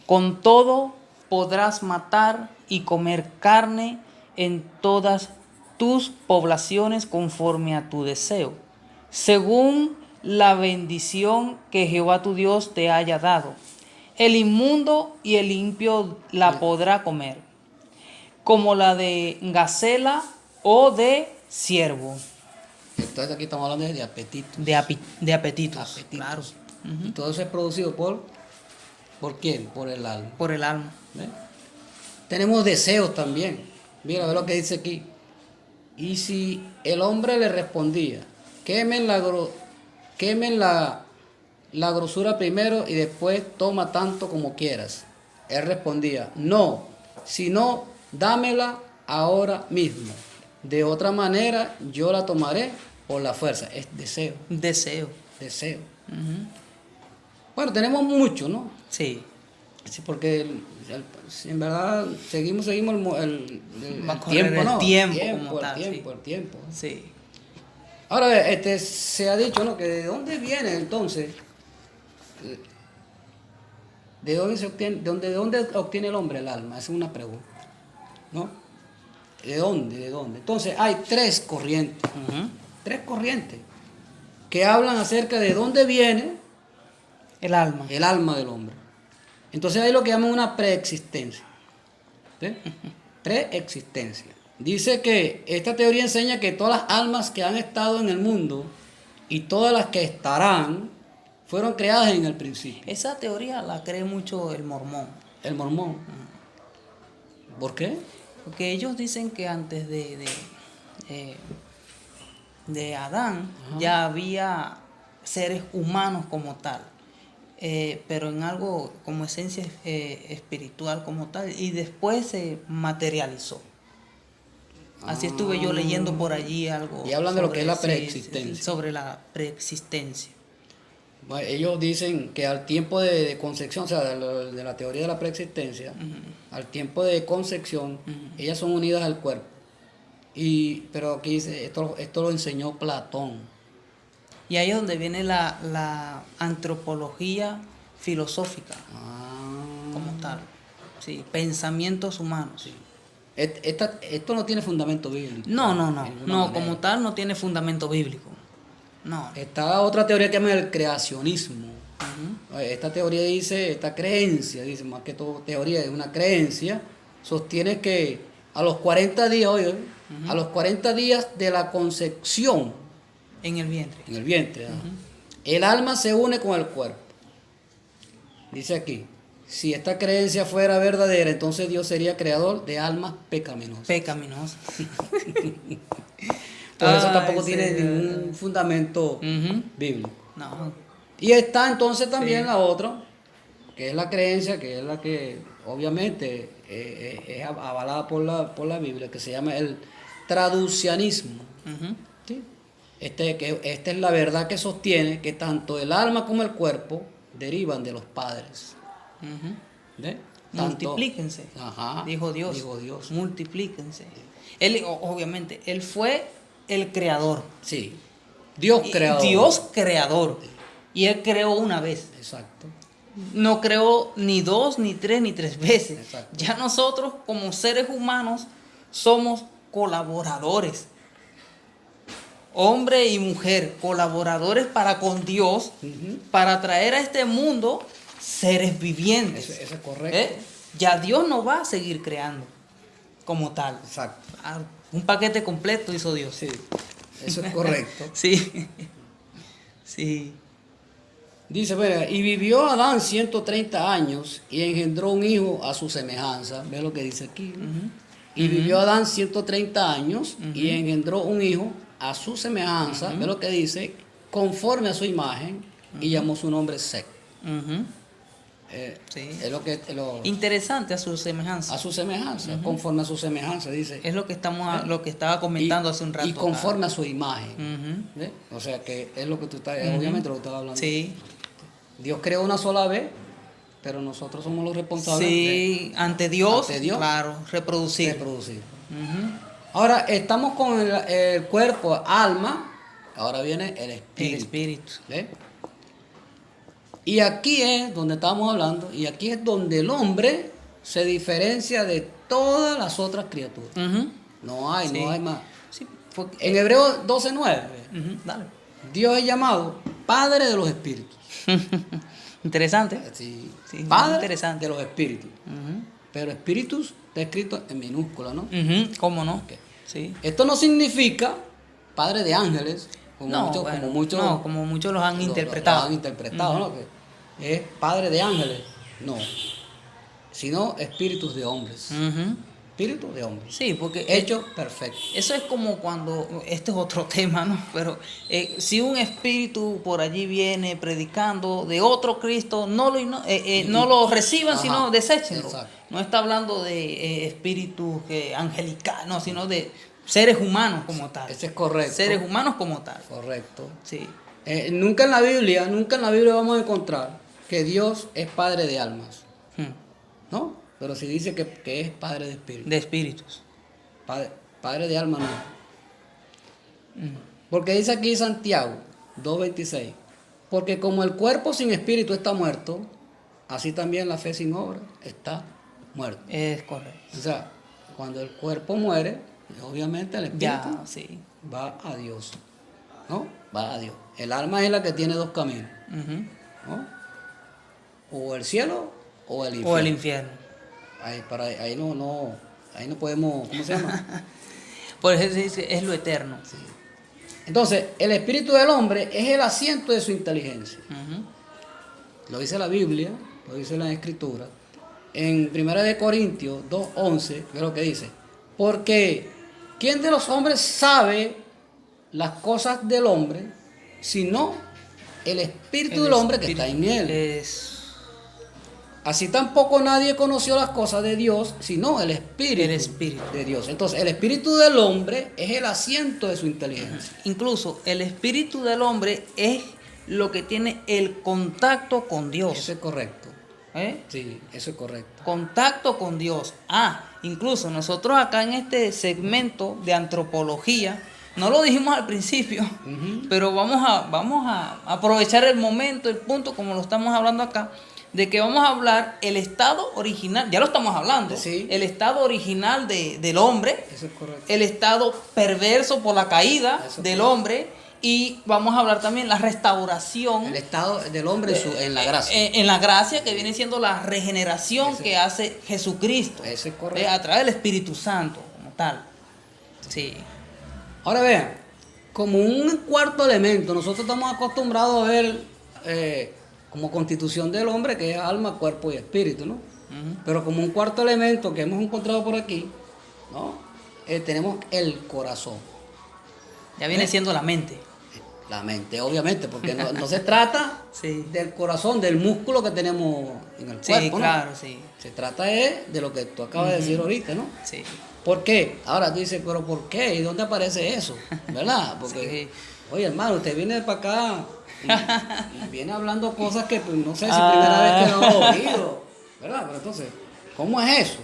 A: Con todo podrás matar y comer carne en todas tus poblaciones conforme a tu deseo, según la bendición que Jehová tu Dios te haya dado. El inmundo y el limpio la podrá comer, como la de gacela o de ciervo,
B: Entonces aquí estamos hablando de apetitos.
A: de apetitos,
B: Apetitos.
A: claro.
B: Y todo eso es producido ¿por quién? Por el alma.
A: Por el alma.
B: ¿Ve? Tenemos deseos también. Mira, ve lo que dice aquí. Y si el hombre le respondía, quemen la grosura primero y después toma tanto como quieras. Él respondía, no, sino dámela ahora mismo. De otra manera yo la tomaré por la fuerza. Es deseo,
A: Deseo.
B: deseo.
A: Ujú.
B: Bueno, tenemos mucho, ¿no?
A: Sí.
B: Sí, porque en verdad seguimos
A: Va a correr el
B: ¿no?
A: tiempo como tal,
B: El tiempo.
A: Sí.
B: Ahora, se ha dicho, ¿no? Que de dónde viene entonces, de dónde obtiene el hombre el alma, esa es una pregunta, ¿no? ¿De dónde? Entonces hay tres corrientes que hablan acerca de dónde viene
A: El alma.
B: el alma del hombre. Entonces hay lo que llaman una preexistencia. ¿Sí? Preexistencia. Dice que esta teoría enseña que todas las almas que han estado en el mundo y todas las que estarán fueron creadas en el principio.
A: Esa teoría la cree mucho el mormón.
B: El mormón. ¿Por qué?
A: Porque ellos dicen que antes de Adán ya había seres humanos como tal. Pero en algo como esencia espiritual como tal, y después se materializó. Así estuve yo leyendo por allí algo.
B: Y hablan de lo que es la
A: sí,
B: preexistencia.
A: sobre la preexistencia.
B: Bueno, ellos dicen que al tiempo de concepción, o sea, de la teoría de la preexistencia, al tiempo de concepción, ellas son unidas al cuerpo. Pero aquí dice, esto lo enseñó Platón.
A: Y ahí es donde viene la antropología filosófica, como tal. Sí, pensamientos humanos.
B: Sí. Esto no tiene fundamento bíblico.
A: No,
B: de ninguna manera.
A: como tal no tiene fundamento bíblico. No.
B: Está otra teoría que se llama el creacionismo. Esta teoría dice, esta creencia, dice más que todo teoría, es una creencia, sostiene que a los 40 días, oye, a los 40 días de la concepción,
A: En el vientre.
B: en el vientre, el alma se une con el cuerpo. Dice aquí, si esta creencia fuera verdadera, entonces Dios sería creador de almas pecaminosas.
A: Pecaminoso.
B: Por eso
A: Ay,
B: tampoco tiene
A: señor.
B: ningún fundamento bíblico.
A: No.
B: Y está entonces también la otra, que es la creencia, que es la que obviamente es avalada por la Biblia, que se llama el traducianismo. ¿Sí? Esta es la verdad que sostiene que tanto el alma como el cuerpo derivan de los padres. ¿Ve?
A: Multiplíquense,
B: Ajá,
A: dijo Dios.
B: dijo Dios.
A: Multiplíquense. Él, obviamente, él fue el creador.
B: Sí, Dios creador.
A: Dios creador. Y él creó una vez.
B: Exacto.
A: No creó ni dos, ni tres veces.
B: Exacto.
A: Ya nosotros, como seres humanos, somos colaboradores. Hombre y mujer, colaboradores para con Dios, para traer a este mundo seres vivientes.
B: Eso es correcto.
A: Ya Dios no va a seguir creando como tal.
B: Exacto.
A: Un paquete completo hizo Dios.
B: Sí, eso es correcto.
A: Sí. Sí.
B: Dice, bueno, y vivió Adán 130 años y engendró un hijo a su semejanza. Ve lo que dice aquí. Y vivió Adán 130 años y engendró un hijo a su semejanza. Ve lo que dice, conforme a su imagen, y llamó su nombre Seth.
A: Sí.
B: Es lo que
A: Interesante a su semejanza.
B: a su semejanza, conforme a su semejanza, dice.
A: Es lo que lo que estaba comentando hace un rato.
B: Y conforme a su imagen. ¿Ve? O sea que es lo que tú estás, obviamente lo que estás hablando.
A: Sí.
B: Dios creó una sola vez, pero nosotros somos los responsables
A: Sí, ante Dios,
B: ante Dios,
A: claro,
B: de
A: reproducir.
B: reproducir. Ahora estamos con el cuerpo, alma, ahora viene el espíritu.
A: El espíritu.
B: ¿Ve? Y aquí es donde estamos hablando, y aquí es donde el hombre se diferencia de todas las otras criaturas. No hay más.
A: Sí, porque,
B: En Hebreo 12:9,
A: dale.
B: Dios es llamado Padre de los Espíritus.
A: Interesante.
B: Sí,
A: Sí,
B: Padre
A: interesante.
B: de los Espíritus. Pero espíritus está escrito en minúscula, ¿no?
A: ¿Cómo no?
B: Ok.
A: Sí.
B: Esto no significa Padre de ángeles,
A: Como muchos los han interpretado.
B: Lo han interpretado, ¿no? Que es Padre de ángeles. No. Sino espíritus de hombres. Espíritus de hombres.
A: Sí, porque
B: Hechos perfectos.
A: eso es como cuando, este es otro tema, ¿no? Pero si un espíritu por allí viene predicando de otro Cristo, no lo reciban,
B: Ajá,
A: sino deséchenlo.
B: exacto.
A: No está hablando de espíritus angelicales, no, sino de seres humanos como tal.
B: Ese es correcto.
A: Seres humanos como tal.
B: Correcto.
A: Sí.
B: Nunca en la Biblia vamos a encontrar que Dios es Padre de almas. ¿No? Pero si dice que es Padre de espíritus.
A: De espíritus.
B: Padre de alma no. Porque dice aquí Santiago 2:26. Porque como el cuerpo sin espíritu está muerto, así también la fe sin obra está muerta.
A: Es correcto.
B: O sea, cuando el cuerpo muere, obviamente el espíritu
A: Ya, sí.
B: va a Dios. ¿No? Va a Dios. El alma es la que tiene dos caminos. ¿No? O el cielo o el infierno.
A: O el infierno.
B: Ahí no podemos, ¿cómo se llama?
A: Por eso se dice, es lo eterno.
B: Sí. Entonces, el espíritu del hombre es el asiento de su inteligencia. Lo dice la Biblia, lo dice la Escritura. En 1 Corintios 2:11, ve lo que dice. Porque, ¿quién de los hombres sabe las cosas del hombre, sino el espíritu del hombre que está en él? así tampoco nadie conoció las cosas de Dios, sino el Espíritu,
A: de
B: Dios. Entonces, el espíritu del hombre es el asiento de su inteligencia.
A: Incluso el espíritu del hombre es lo que tiene el contacto con Dios.
B: Eso es correcto.
A: ¿Eh?
B: Sí, eso es correcto.
A: Contacto con Dios. Incluso nosotros acá en este segmento de antropología, no lo dijimos al principio, pero vamos a aprovechar el momento, el punto, como lo estamos hablando acá, de que vamos a hablar el estado original, ya lo estamos hablando,
B: sí.
A: El estado original del hombre,
B: eso es correcto.
A: El estado perverso por la caída del hombre, y vamos a hablar también la restauración.
B: El estado del hombre en la gracia.
A: En la gracia, que viene siendo la regeneración que hace Jesucristo.
B: Eso es correcto.
A: A través del Espíritu Santo, como tal. Sí.
B: Ahora vean, como un cuarto elemento, nosotros estamos acostumbrados a ver como constitución del hombre, que es alma, cuerpo y espíritu, ¿no? Pero como un cuarto elemento que hemos encontrado por aquí, ¿no? Tenemos el corazón.
A: Ya viene siendo la mente.
B: La mente, obviamente, porque no se trata del corazón, del músculo que tenemos en el cuerpo,
A: sí, claro, sí.
B: Se trata de lo que tú acabas de decir ahorita, ¿no?
A: Sí.
B: ¿Por qué? Ahora tú dices, ¿pero por qué? ¿Y dónde aparece eso? ¿Verdad? Porque, oye, hermano, usted viene para acá y viene hablando cosas que pues, no sé si primera vez que lo he oído, ¿verdad? Pero entonces, ¿cómo es eso?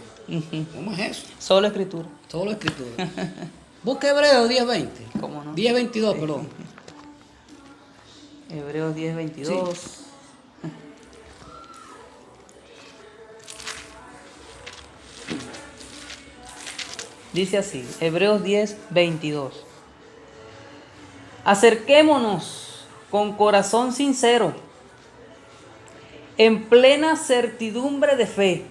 B: ¿Cómo es eso?
A: Solo escritura.
B: Solo escritura. Busca Hebreos 10:20.
A: ¿Cómo no?
B: 10:22, perdón.
A: Hebreos 10:22. Sí. Dice así, Hebreos 10:22. Acerquémonos con corazón sincero, en plena certidumbre de fe,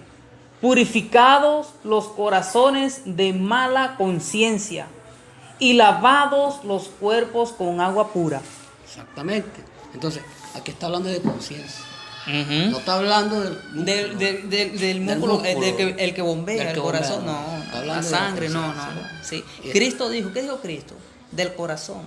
A: purificados los corazones de mala conciencia y lavados los cuerpos con agua pura.
B: Exactamente. Entonces, aquí está hablando de conciencia. No está hablando
A: del músculo, el que bombea el corazón, no, la sangre, no. Sí. Cristo dijo, ¿qué dijo Cristo? Del corazón.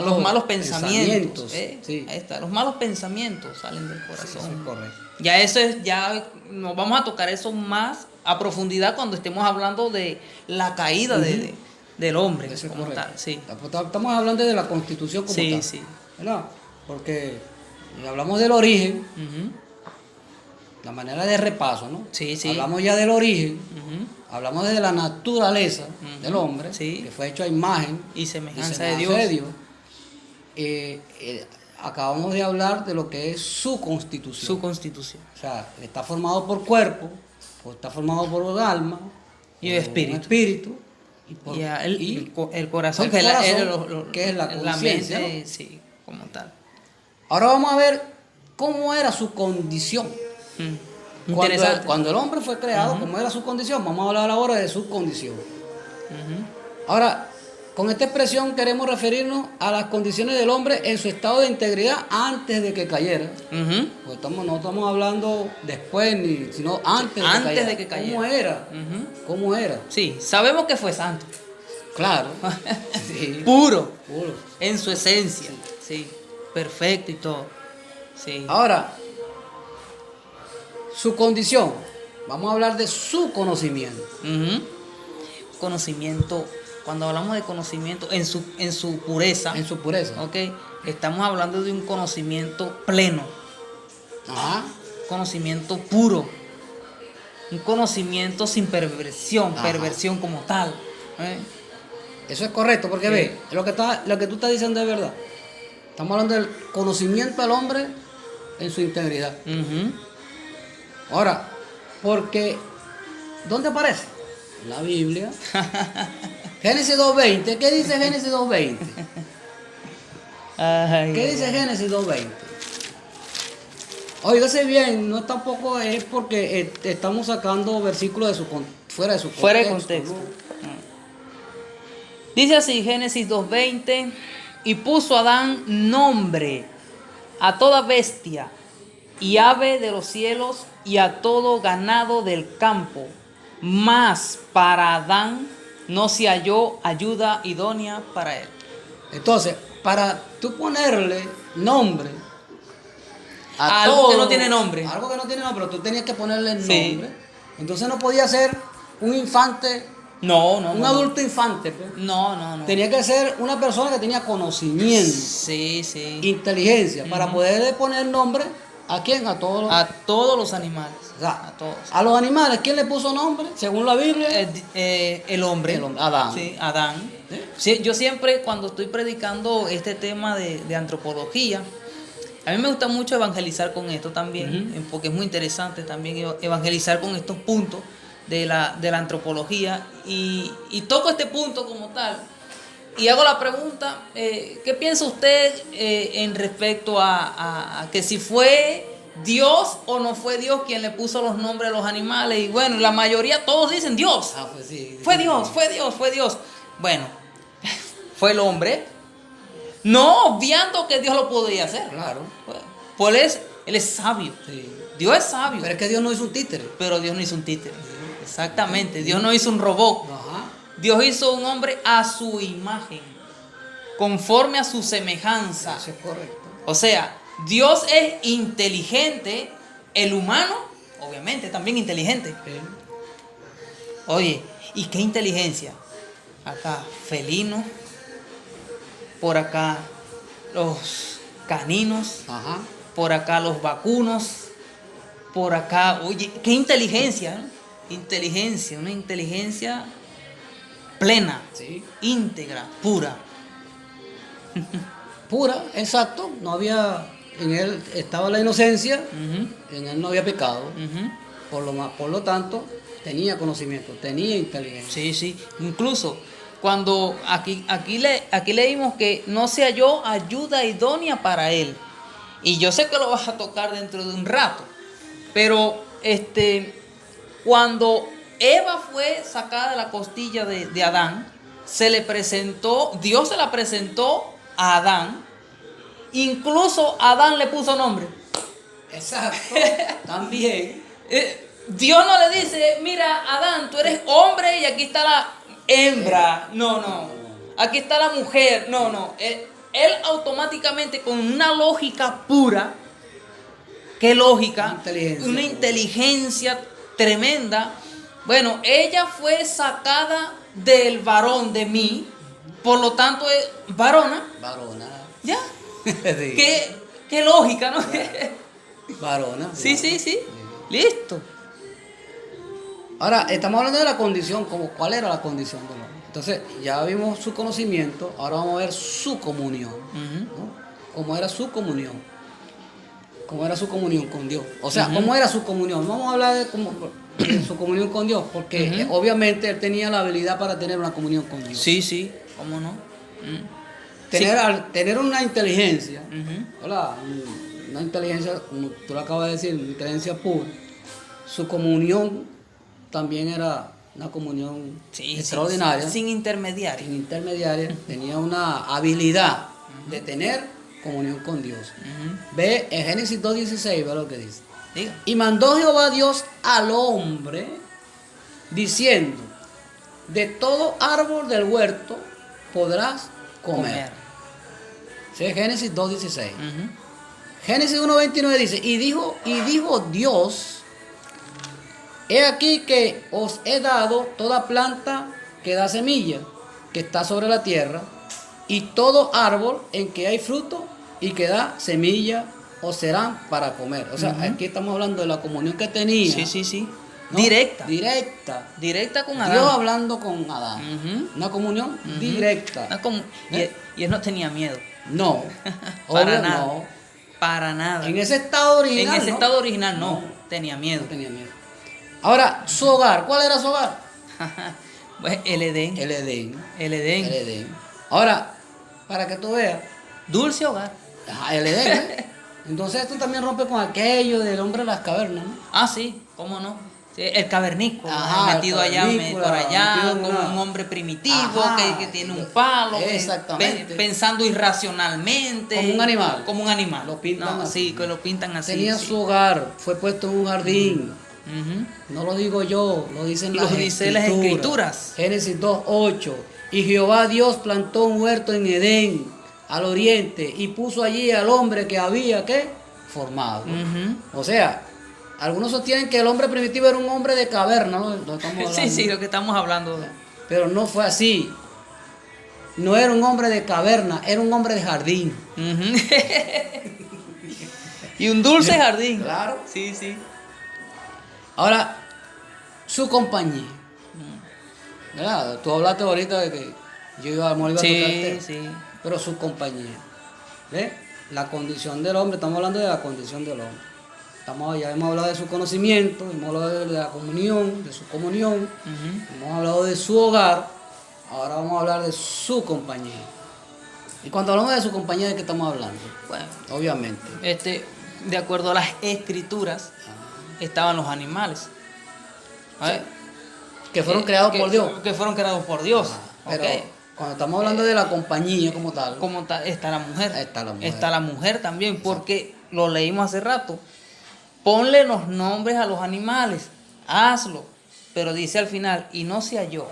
A: Los malos pensamientos. Sí. Ahí está, los malos pensamientos salen del corazón. Sí, eso es correcto. Ya nos vamos a tocar eso más a profundidad cuando estemos hablando de la caída del hombre.
B: Eso es
A: como
B: correcto.
A: Tal, sí.
B: Estamos hablando de la constitución como tal.
A: Sí.
B: ¿Verdad? Porque hablamos del origen, la manera de repaso, ¿no?
A: Sí.
B: Hablamos ya del origen, hablamos de la naturaleza del hombre, que fue hecho a imagen
A: y semejanza de Dios.
B: Acabamos de hablar de lo que es su constitución. O sea, está formado por cuerpo, o está formado por alma
A: y espíritu. El corazón, que es la conciencia, mente, ¿no? Sí, como tal.
B: Ahora vamos a ver cómo era su condición. Cuando el hombre fue creado, cómo era su condición. Vamos a hablar ahora de su condición. Ahora, con esta expresión queremos referirnos a las condiciones del hombre en su estado de integridad antes de que cayera. Pues no estamos hablando después, sino antes de que cayera. ¿Cómo era? ¿Cómo era?
A: Sí, sabemos que fue santo.
B: Claro.
A: Sí. Puro. En su esencia. Sí. Perfecto y todo. Sí.
B: Ahora, su condición. Vamos a hablar de su conocimiento.
A: Conocimiento. Cuando hablamos de conocimiento en su pureza.
B: En su pureza.
A: Ok. Estamos hablando de un conocimiento pleno. Conocimiento puro. Un conocimiento sin perversión. Perversión como tal.
B: Eso es correcto, porque ve, lo que tú estás diciendo es verdad. Estamos hablando del conocimiento del hombre en su integridad. Ahora, porque, ¿dónde aparece? En la Biblia. Génesis 2:20. ¿Qué dice Génesis 2:20? ¿Qué dice Génesis 2:20? Óigase bien, no tampoco es porque estamos sacando versículos fuera de su contexto.
A: Fuera de contexto. Dice así, Génesis 2:20, y puso Adán nombre a toda bestia y ave de los cielos y a todo ganado del campo, mas para Adán no se halló ayuda idónea para él.
B: Entonces, para tú ponerle nombre
A: a algo que no tiene nombre.
B: Algo que no tiene nombre, pero tú tenías que ponerle el
A: Sí.
B: nombre. Entonces no podía ser un infante, un adulto infante. Pues.
A: No.
B: Tenía que ser una persona que tenía conocimiento,
A: Sí.
B: inteligencia, para poder poner nombre a quién, a todos los,
A: A todos los animales.
B: o sea,
A: A todos.
B: a los animales. ¿Quién le puso nombre? Según la Biblia,
A: El hombre.
B: el hombre, Adán.
A: Sí, Adán.
B: ¿Sí?
A: Sí, yo siempre cuando estoy predicando este tema de antropología, a mí me gusta mucho evangelizar con esto también, porque es muy interesante también evangelizar con estos puntos de la antropología y toco este punto como tal y hago la pregunta, ¿qué piensa usted en respecto a que si fue Dios o no fue Dios quien le puso los nombres a los animales? Y bueno, la mayoría todos dicen Dios.
B: Pues sí.
A: Fue Dios. Bueno, fue el hombre, no obviando que Dios lo podía hacer.
B: Claro.
A: Pues él es sabio.
B: Sí.
A: Dios es sabio.
B: Pero es que Dios no hizo un títere.
A: Pero Dios no hizo un títere. Exactamente. Dios no hizo un robot.
B: Ajá.
A: Dios hizo un hombre a su imagen, conforme a su semejanza.
B: Eso es correcto.
A: O sea, Dios es inteligente, el humano, obviamente, también inteligente.
B: Sí.
A: Oye, ¿y qué inteligencia? Acá, felino, por acá, los caninos,
B: Ajá.
A: por acá, los vacunos, por acá, oye, qué inteligencia, ¿no? Una inteligencia plena,
B: Sí.
A: íntegra, pura.
B: Pura, exacto. No había, en él estaba la inocencia,
A: Ujú,
B: en él no había pecado.
A: ujú.
B: Por lo tanto, tenía conocimiento, tenía inteligencia.
A: Sí. Incluso cuando aquí leímos que no se halló ayuda idónea para él. Y yo sé que lo vas a tocar dentro de un rato. Pero cuando Eva fue sacada de la costilla de Adán, Dios se la presentó a Adán. Incluso Adán le puso nombre.
B: Exacto. También.
A: Dios no le dice, mira, Adán, tú eres hombre y aquí está la hembra. No. Aquí está la mujer. No. Él automáticamente, con una lógica pura, ¿qué lógica? Una inteligencia tremenda. Bueno, ella fue sacada del varón de mí, por lo tanto es varona.
B: Varona.
A: ¿Ya?
B: Sí.
A: ¿Qué lógica, no?
B: Varona.
A: Sí. Listo.
B: Ahora, estamos hablando de la condición, como cuál era la condición del hombre. Entonces, ya vimos su conocimiento, ahora vamos a ver su comunión. ¿No? ¿Cómo era su comunión? ¿Cómo era su comunión con Dios? O sea, ¿cómo era su comunión? Vamos a hablar de su comunión con Dios, porque obviamente él tenía la habilidad para tener una comunión con Dios.
A: Sí, ¿cómo no?
B: Al tener una inteligencia,
A: Ujú.
B: ¿verdad? Una inteligencia, como tú lo acabas de decir, una inteligencia pura, su comunión también era una comunión extraordinaria,
A: Sin intermediario.
B: sin intermediaria, tenía una habilidad de tener comunión con Dios. Ve en Génesis 2:16, ve lo que dice.
A: Diga.
B: Y mandó Jehová Dios al hombre, diciendo, de todo árbol del huerto podrás comer. Sí, Génesis 2:16. Génesis 1:29 dice, y dijo Dios, he aquí que os he dado toda planta que da semilla, que está sobre la tierra, y todo árbol en que hay fruto y que da semilla, os serán para comer. O sea, aquí estamos hablando de la comunión que tenía.
A: Sí.
B: ¿no?
A: Directa con Adán.
B: Dios hablando con Adán. Una comunión directa.
A: Y él no tenía miedo.
B: No.
A: Para
B: obvio,
A: nada.
B: no.
A: Para nada.
B: En ese estado original.
A: En ese
B: ¿no?
A: estado original no tenía miedo.
B: No tenía miedo. Ahora, su hogar. ¿Cuál era su hogar?
A: Pues el Edén.
B: El Edén.
A: El Edén.
B: El Edén. Ahora, para que tú veas.
A: Dulce hogar.
B: Ajá, el Edén. Entonces esto también rompe con aquello del hombre de las cavernas, ¿no?
A: Ah, sí, ¿cómo no? Sí, el cavernícola,
B: Ajá,
A: metido
B: el
A: allá,
B: cavernícola,
A: por allá,
B: metido en
A: como
B: una-
A: un hombre primitivo
B: Ajá,
A: que tiene un palo,
B: exactamente.
A: Pensando irracionalmente.
B: Como un animal.
A: Como un animal.
B: Lo pintan
A: No,
B: así.
A: sí, que lo pintan así.
B: Tenía
A: sí.
B: su hogar, fue puesto en un jardín.
A: Ujú.
B: No lo digo yo, lo dicen
A: Lo dicen las Escrituras.
B: Génesis 2:8. Y Jehová Dios plantó un huerto en Edén, al oriente, y puso allí al hombre que había, ¿qué? formado.
A: Ujú.
B: O sea, algunos sostienen que el hombre primitivo era un hombre de caverna, ¿no? Lo estamos
A: Sí,
B: hablando.
A: sí, lo que estamos hablando.
B: Pero no fue así. No era un hombre de caverna, era un hombre de jardín.
A: Ujú. Y un dulce jardín.
B: Claro.
A: Sí, sí.
B: Ahora, su compañía. ¿Verdad? Tú hablaste ahorita de que yo iba a morir a tocar el
A: Sí,
B: tema.
A: sí.
B: Pero su compañía. ¿Ves? La condición del hombre, estamos hablando de la condición del hombre. Ya hemos hablado de su conocimiento, hemos hablado de la comunión, de su comunión,
A: Ujú.
B: hemos hablado de su hogar, ahora vamos a hablar de su compañía. Y cuando hablamos de su compañía, ¿de qué estamos hablando?
A: Bueno,
B: Obviamente.
A: de acuerdo a las escrituras, estaban los animales. ¿Vale?
B: Que fueron creados por Dios.
A: Que fueron creados por Dios.
B: Pero
A: Ok.
B: cuando estamos hablando de la compañía como tal,
A: Como está la mujer.
B: Está la mujer.
A: Está la mujer también, porque lo leímos hace rato. Ponle los nombres a los animales, hazlo. Pero dice al final, y no se halló.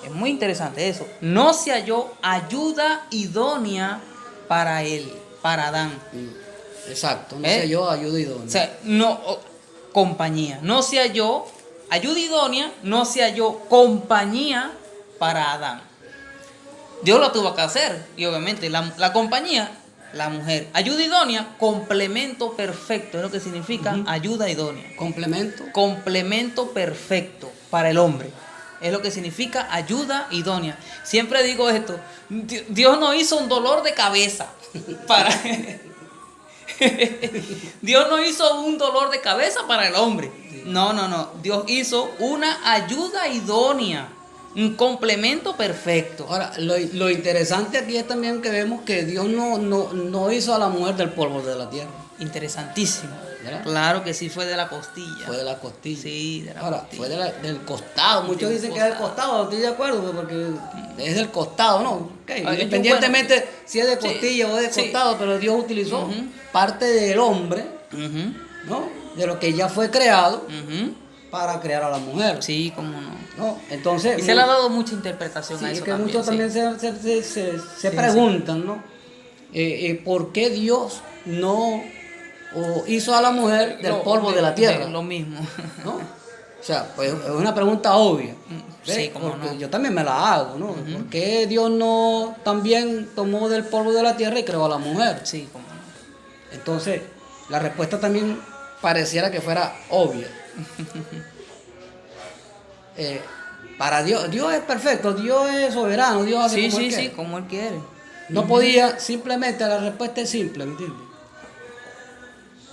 A: Es muy interesante eso. No se halló ayuda idónea para él, para Adán.
B: exacto, no sé yo, ayuda idónea.
A: O sea, compañía. No se halló ayuda idónea, no se halló compañía para Adán. Dios lo tuvo que hacer. Y obviamente la compañía, la mujer. Ayuda idónea, complemento perfecto. Es lo que significa ayuda idónea.
B: Complemento.
A: Complemento perfecto para el hombre. Es lo que significa ayuda idónea. Siempre digo esto. Dios no hizo un dolor de cabeza para... Dios no hizo un dolor de cabeza para el hombre. No, no, no. Dios hizo una ayuda idónea. Un complemento perfecto.
B: Ahora, lo interesante aquí es también que vemos que Dios no hizo a la mujer del polvo de la tierra.
A: Interesantísimo.
B: ¿Verdad?
A: Claro que sí, fue de la costilla.
B: Fue de la costilla.
A: Sí, de la
B: Ahora,
A: costilla.
B: fue del costado. Muchos
A: Del
B: dicen que es del costado, estoy de acuerdo, porque es del costado, ¿no? Okay.
A: Yo,
B: Independientemente
A: bueno,
B: si es de
A: sí,
B: costilla o de
A: sí.
B: costado, pero Dios utilizó
A: Ujú.
B: parte del hombre,
A: Ujú,
B: ¿no? De lo que ya fue creado
A: ujú.
B: para crear a la mujer.
A: Sí, cómo no.
B: ¿No? Entonces,
A: Y se le ha dado mucha interpretación
B: sí,
A: a
B: es
A: eso
B: que
A: también.
B: muchos
A: Sí.
B: también se
A: Sí,
B: preguntan, ¿no? ¿Por qué Dios no hizo a la mujer del polvo de la tierra?
A: Lo mismo.
B: ¿No? O sea, pues es una pregunta obvia. ¿ves?
A: Sí, cómo
B: porque
A: no.
B: yo también me la hago, ¿no? ¿Por qué Dios no también tomó del polvo de la tierra y creó a la mujer?
A: Sí, cómo no.
B: Entonces, la respuesta también pareciera que fuera obvia. Para Dios, Dios es perfecto, Dios es soberano, Dios hace
A: Sí,
B: como Él
A: sí,
B: quiere.
A: sí, como él quiere.
B: No podía, simplemente la respuesta es simple, ¿me entiendes?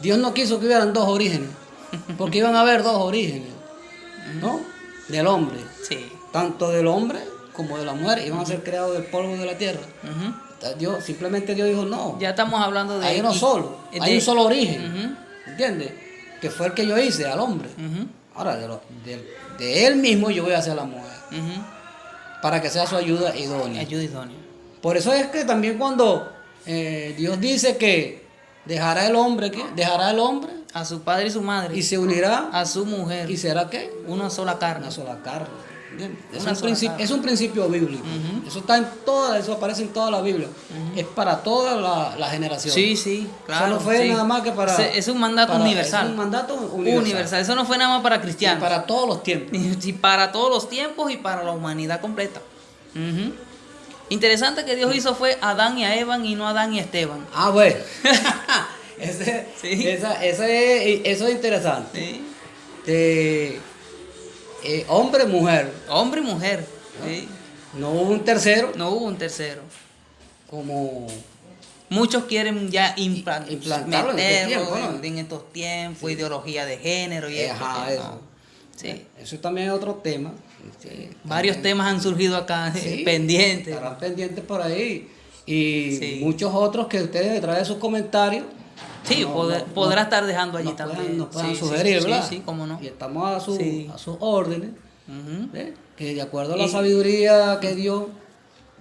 B: Dios no quiso que hubieran dos orígenes, porque iban a haber dos orígenes, ¿no? Del hombre,
A: Sí.
B: tanto del hombre como de la mujer, iban a ser creados del polvo de la tierra.
A: Ujú.
B: Simplemente Dios dijo, no,
A: Ya estamos hablando de...
B: hay uno solo,
A: de-
B: hay un solo origen,
A: Ujú,
B: ¿entiendes? Que fue el que yo hice al hombre.
A: ujú,
B: Ahora, de él mismo yo voy a hacer la mujer,
A: ujú.
B: para que sea su ayuda idónea.
A: Ayuda idónea.
B: Por eso es que también cuando Dios dice que dejará el hombre, ¿qué? Dejará el hombre
A: A su padre y su madre.
B: y se unirá
A: A su mujer.
B: y será ¿qué?
A: Una sola carne.
B: Una sola carne. ¿Entiendes?
A: Una sola carne.
B: Es un principio bíblico.
A: Ujú.
B: Eso está en toda, eso aparece en toda la Biblia. Es para toda la generación.
A: Sí, sí, claro.
B: Eso no fue
A: sí.
B: nada más que para.
A: Es un mandato universal.
B: Es un mandato universal.
A: Eso no fue nada más para
B: Y
A: cristianos.
B: para todos los tiempos.
A: Y para todos los tiempos y para la humanidad completa. Ujú. Interesante que Dios hizo fue a Adán y a Eva y no a Adán y a Esteban.
B: Ah, bueno.
A: Sí.
B: Eso es interesante.
A: Sí.
B: Hombre, mujer.
A: Hombre y mujer. Sí.
B: No hubo un tercero
A: No hubo un tercero.
B: como
A: Muchos quieren ya
B: Implantarlo en este
A: meterlo
B: tiempo, ¿no?
A: en estos tiempos, ideología de género y
B: Ajá,
A: eso.
B: eso.
A: Sí.
B: Eso también es otro tema.
A: Varios temas han surgido acá
B: Sí,
A: pendientes.
B: estarán pendientes por ahí. Y
A: Sí.
B: muchos otros que ustedes detrás de sus comentarios
A: Sí, podrá estar dejando allí también.
B: nos puedan
A: Sí,
B: sugerir,
A: sí,
B: ¿verdad?
A: sí, cómo no.
B: Y estamos a
A: Sí.
B: sus órdenes,
A: Ujú.
B: ¿ves? Que de acuerdo a la
A: Y-
B: sabiduría que Dios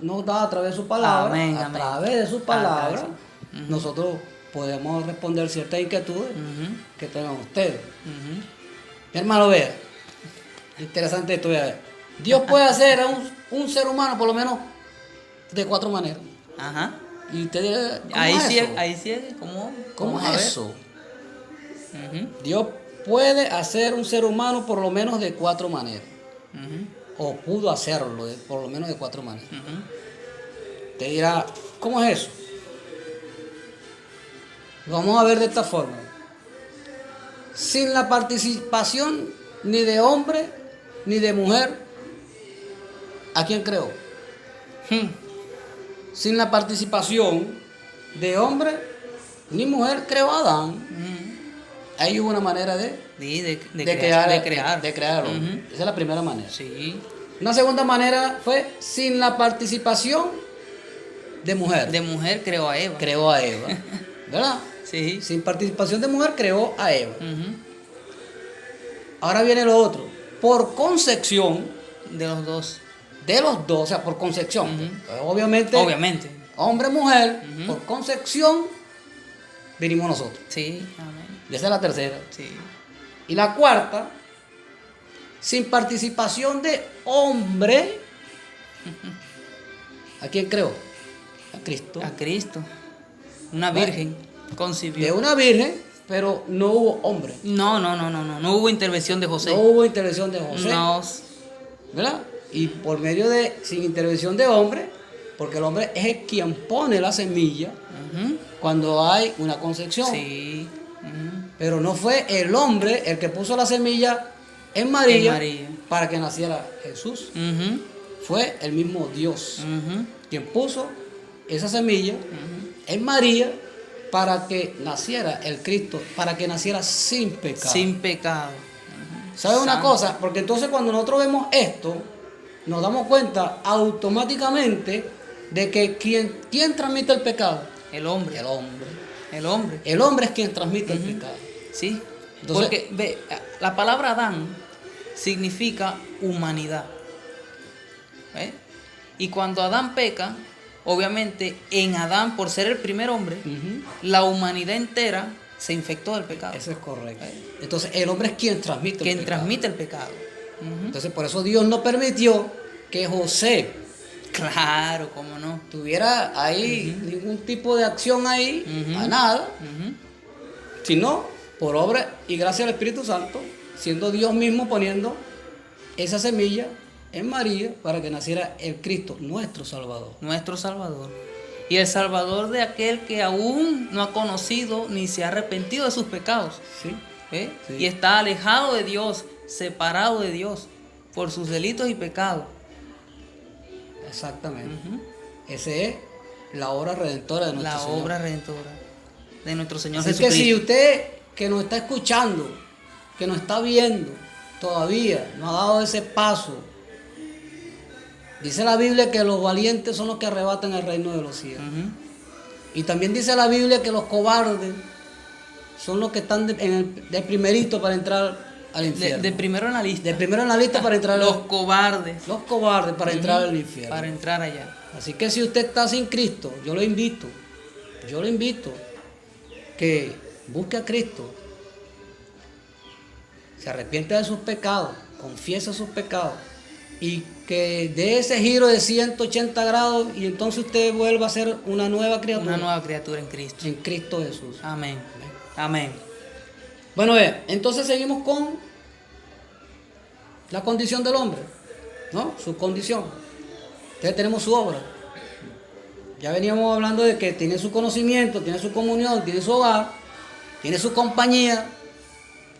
B: nos da a través de su palabra,
A: Amén,
B: a
A: amén.
B: través de su palabra,
A: sí. Ujú.
B: nosotros podemos responder ciertas inquietudes
A: Ujú,
B: que tengan ustedes.
A: ujú.
B: Mi hermano, vea, interesante esto, vea. Dios puede hacer a un ser humano por lo menos de 4 maneras.
A: Ajá.
B: Y usted dirá, ¿cómo
A: Ahí
B: es
A: sí,
B: eso?
A: ahí sí, ¿cómo?
B: ¿Cómo
A: Vamos a
B: es
A: ver.
B: eso?
A: Ujú,
B: Dios puede hacer un ser humano por lo menos de 4 maneras.
A: ujú,
B: O pudo hacerlo por lo menos de 4 maneras.
A: ujú.
B: Usted dirá, ¿cómo es eso? Lo vamos a ver de esta forma. Sin la participación ni de hombre ni de mujer, ¿a quién creó?
A: Hmm.
B: Sin la participación de hombre ni mujer, creó a Adán.
A: Ujú.
B: Ahí hubo una manera de
A: Sí,
B: crear,
A: de crear.
B: de crearlo.
A: Ujú.
B: Esa es la primera manera.
A: Sí,
B: Una segunda manera fue sin la participación de mujer.
A: de mujer creó a Eva.
B: Creó a Eva. ¿Verdad?
A: Sí.
B: Sin participación de mujer creó a Eva.
A: Ujú.
B: Ahora viene lo otro. Por concepción
A: De los dos.
B: de los dos, o sea, por concepción.
A: Ujú.
B: Obviamente,
A: Obviamente.
B: hombre, mujer,
A: Ujú.
B: por concepción vinimos nosotros.
A: Sí, amén.
B: Y esa es la tercera.
A: Sí.
B: Y la cuarta, sin participación de hombre, ¿a quién creó? A Cristo.
A: A Cristo. Una
B: Bueno,
A: virgen concibió.
B: De una virgen, pero no hubo hombre.
A: No hubo intervención de José.
B: No hubo intervención de José.
A: No.
B: ¿Verdad? Y por medio de, sin intervención de hombre, porque el hombre es el quien pone la semilla
A: Ujú.
B: cuando hay una concepción.
A: Sí. Ujú.
B: Pero no fue el hombre el que puso la semilla en María,
A: En María.
B: para que naciera Jesús.
A: Ujú.
B: Fue el mismo Dios
A: Ujú.
B: quien puso esa semilla en María para que naciera el Cristo, para que naciera sin pecado.
A: Sin pecado.
B: ¿Sabes una
A: Santo.
B: cosa? Porque entonces cuando nosotros vemos esto, nos damos cuenta automáticamente de que ¿quién transmite el pecado?
A: El hombre.
B: El hombre.
A: El hombre.
B: El hombre es quien transmite el pecado.
A: Sí.
B: Entonces-
A: Porque ve, la palabra Adán significa humanidad. ¿Ve? Y cuando Adán peca, obviamente en Adán, por ser el primer hombre,
B: Ujú.
A: la humanidad entera se infectó del pecado.
B: Eso es correcto. Entonces el hombre es quien transmite el
A: Quien
B: pecado.
A: transmite el pecado. Ujú.
B: Entonces por eso Dios no permitió que José
A: Claro, cómo no.
B: tuviera ahí ningún tipo de acción ahí,
A: Ujú.
B: a nada,
A: Ujú.
B: sino por obra y gracia del Espíritu Santo, siendo Dios mismo poniendo esa semilla en María para que naciera el Cristo, nuestro Salvador.
A: Nuestro Salvador. Y el Salvador de aquel que aún no ha conocido ni se ha arrepentido de sus pecados.
B: ¿Sí?
A: ¿Ve?
B: Sí.
A: Y está alejado de Dios, separado de Dios por sus delitos y pecados.
B: Exactamente.
A: Ujú.
B: Esa es la obra redentora de nuestro
A: La
B: Señor.
A: obra redentora de nuestro Señor
B: Así que
A: Jesucristo.
B: si usted que nos está escuchando, que nos está viendo, todavía no ha dado ese paso, dice la Biblia que los valientes son los que arrebatan el reino de los cielos.
A: Ujú.
B: Y también dice la Biblia que los cobardes son los que están de primerito para entrar al infierno.
A: De primero en la lista.
B: De primero en la lista para entrar
A: Los cobardes.
B: los cobardes para entrar al infierno.
A: Para entrar allá.
B: Así que si usted está sin Cristo, yo lo invito que busque a Cristo, se arrepienta de sus pecados, confiese sus pecados y que dé ese giro de 180 grados y entonces usted vuelva a ser una nueva criatura
A: Una nueva criatura en Cristo.
B: en Cristo Jesús.
A: Amén. Amén.
B: Bueno, entonces seguimos con la condición del hombre, ¿no? Su condición. Entonces tenemos su obra. Ya veníamos hablando de que tiene su conocimiento, tiene su comunión, tiene su hogar, tiene su compañía,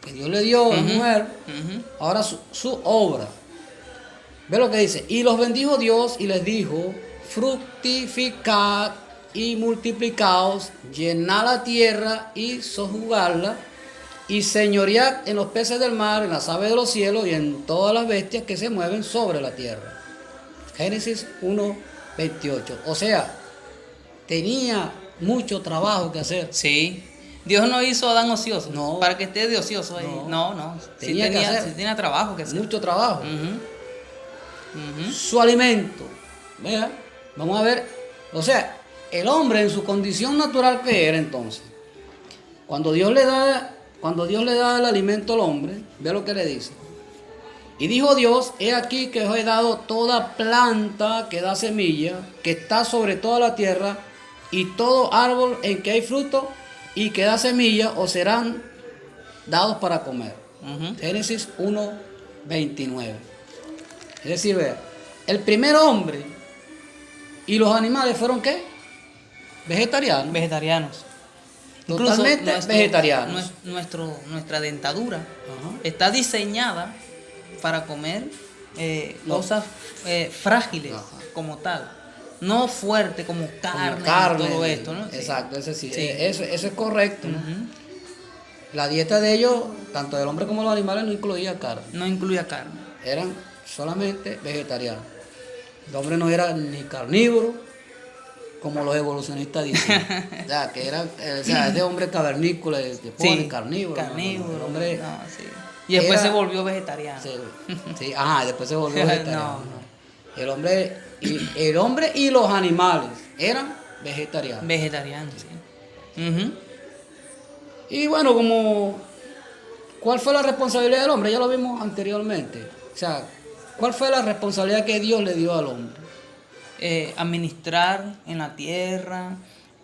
B: que Dios le dio a la mujer.
A: Ujú.
B: Ahora su obra. Ve lo que dice. Y los bendijo Dios y les dijo, fructificad y multiplicaos, llenad la tierra y sojuzgadla, y señoread en los peces del mar, en las aves de los cielos y en todas las bestias que se mueven sobre la tierra. Génesis 1:28. O sea, tenía mucho trabajo que hacer.
A: Sí. Dios no hizo a Adán ocioso.
B: No.
A: Para que esté de ocioso ahí.
B: No.
A: No. Sí
B: Tenía que hacer.
A: sí tenía trabajo que hacer.
B: Mucho trabajo.
A: Ujú. Ujú.
B: Su alimento. Vea, vamos a ver. O sea, el hombre en su condición natural que era entonces. Cuando Dios le da el alimento al hombre, ve lo que le dice. Y dijo Dios, he aquí que os he dado toda planta que da semilla, que está sobre toda la tierra, y todo árbol en que hay fruto y que da semilla os serán dados para comer.
A: Ujú.
B: Génesis 1:29. Es decir, vea, el primer hombre y los animales fueron ¿qué? Vegetarianos.
A: Vegetarianos.
B: Totalmente vegetarianos.
A: Nuestra dentadura
B: Ajá.
A: está diseñada para comer
B: No.
A: cosas frágiles
B: Ajá.
A: como tal, no fuerte como carne,
B: Carne,
A: y todo esto, ¿no? Sí.
B: exacto, eso sí,
A: Sí.
B: Eso es correcto, ¿no?
A: Ujú.
B: La dieta de ellos, tanto del hombre como de los animales, no incluía carne,
A: No incluía carne.
B: eran solamente vegetarianos. El hombre no era ni carnívoro, como los evolucionistas dicen. O sea, que era, ese hombre cavernícola, que pone
A: Sí,
B: carnívoro.
A: carnívoro.
B: El hombre
A: No, sí. Y después
B: era-
A: se volvió vegetariano.
B: Sí, sí, ajá, después se volvió vegetariano.
A: No,
B: El hombre y los animales eran vegetarianos.
A: Vegetariano, sí. Ujú.
B: Y bueno, ¿cuál fue la responsabilidad del hombre? Ya lo vimos anteriormente. O sea, ¿cuál fue la responsabilidad que Dios le dio al hombre?
A: Administrar en la tierra,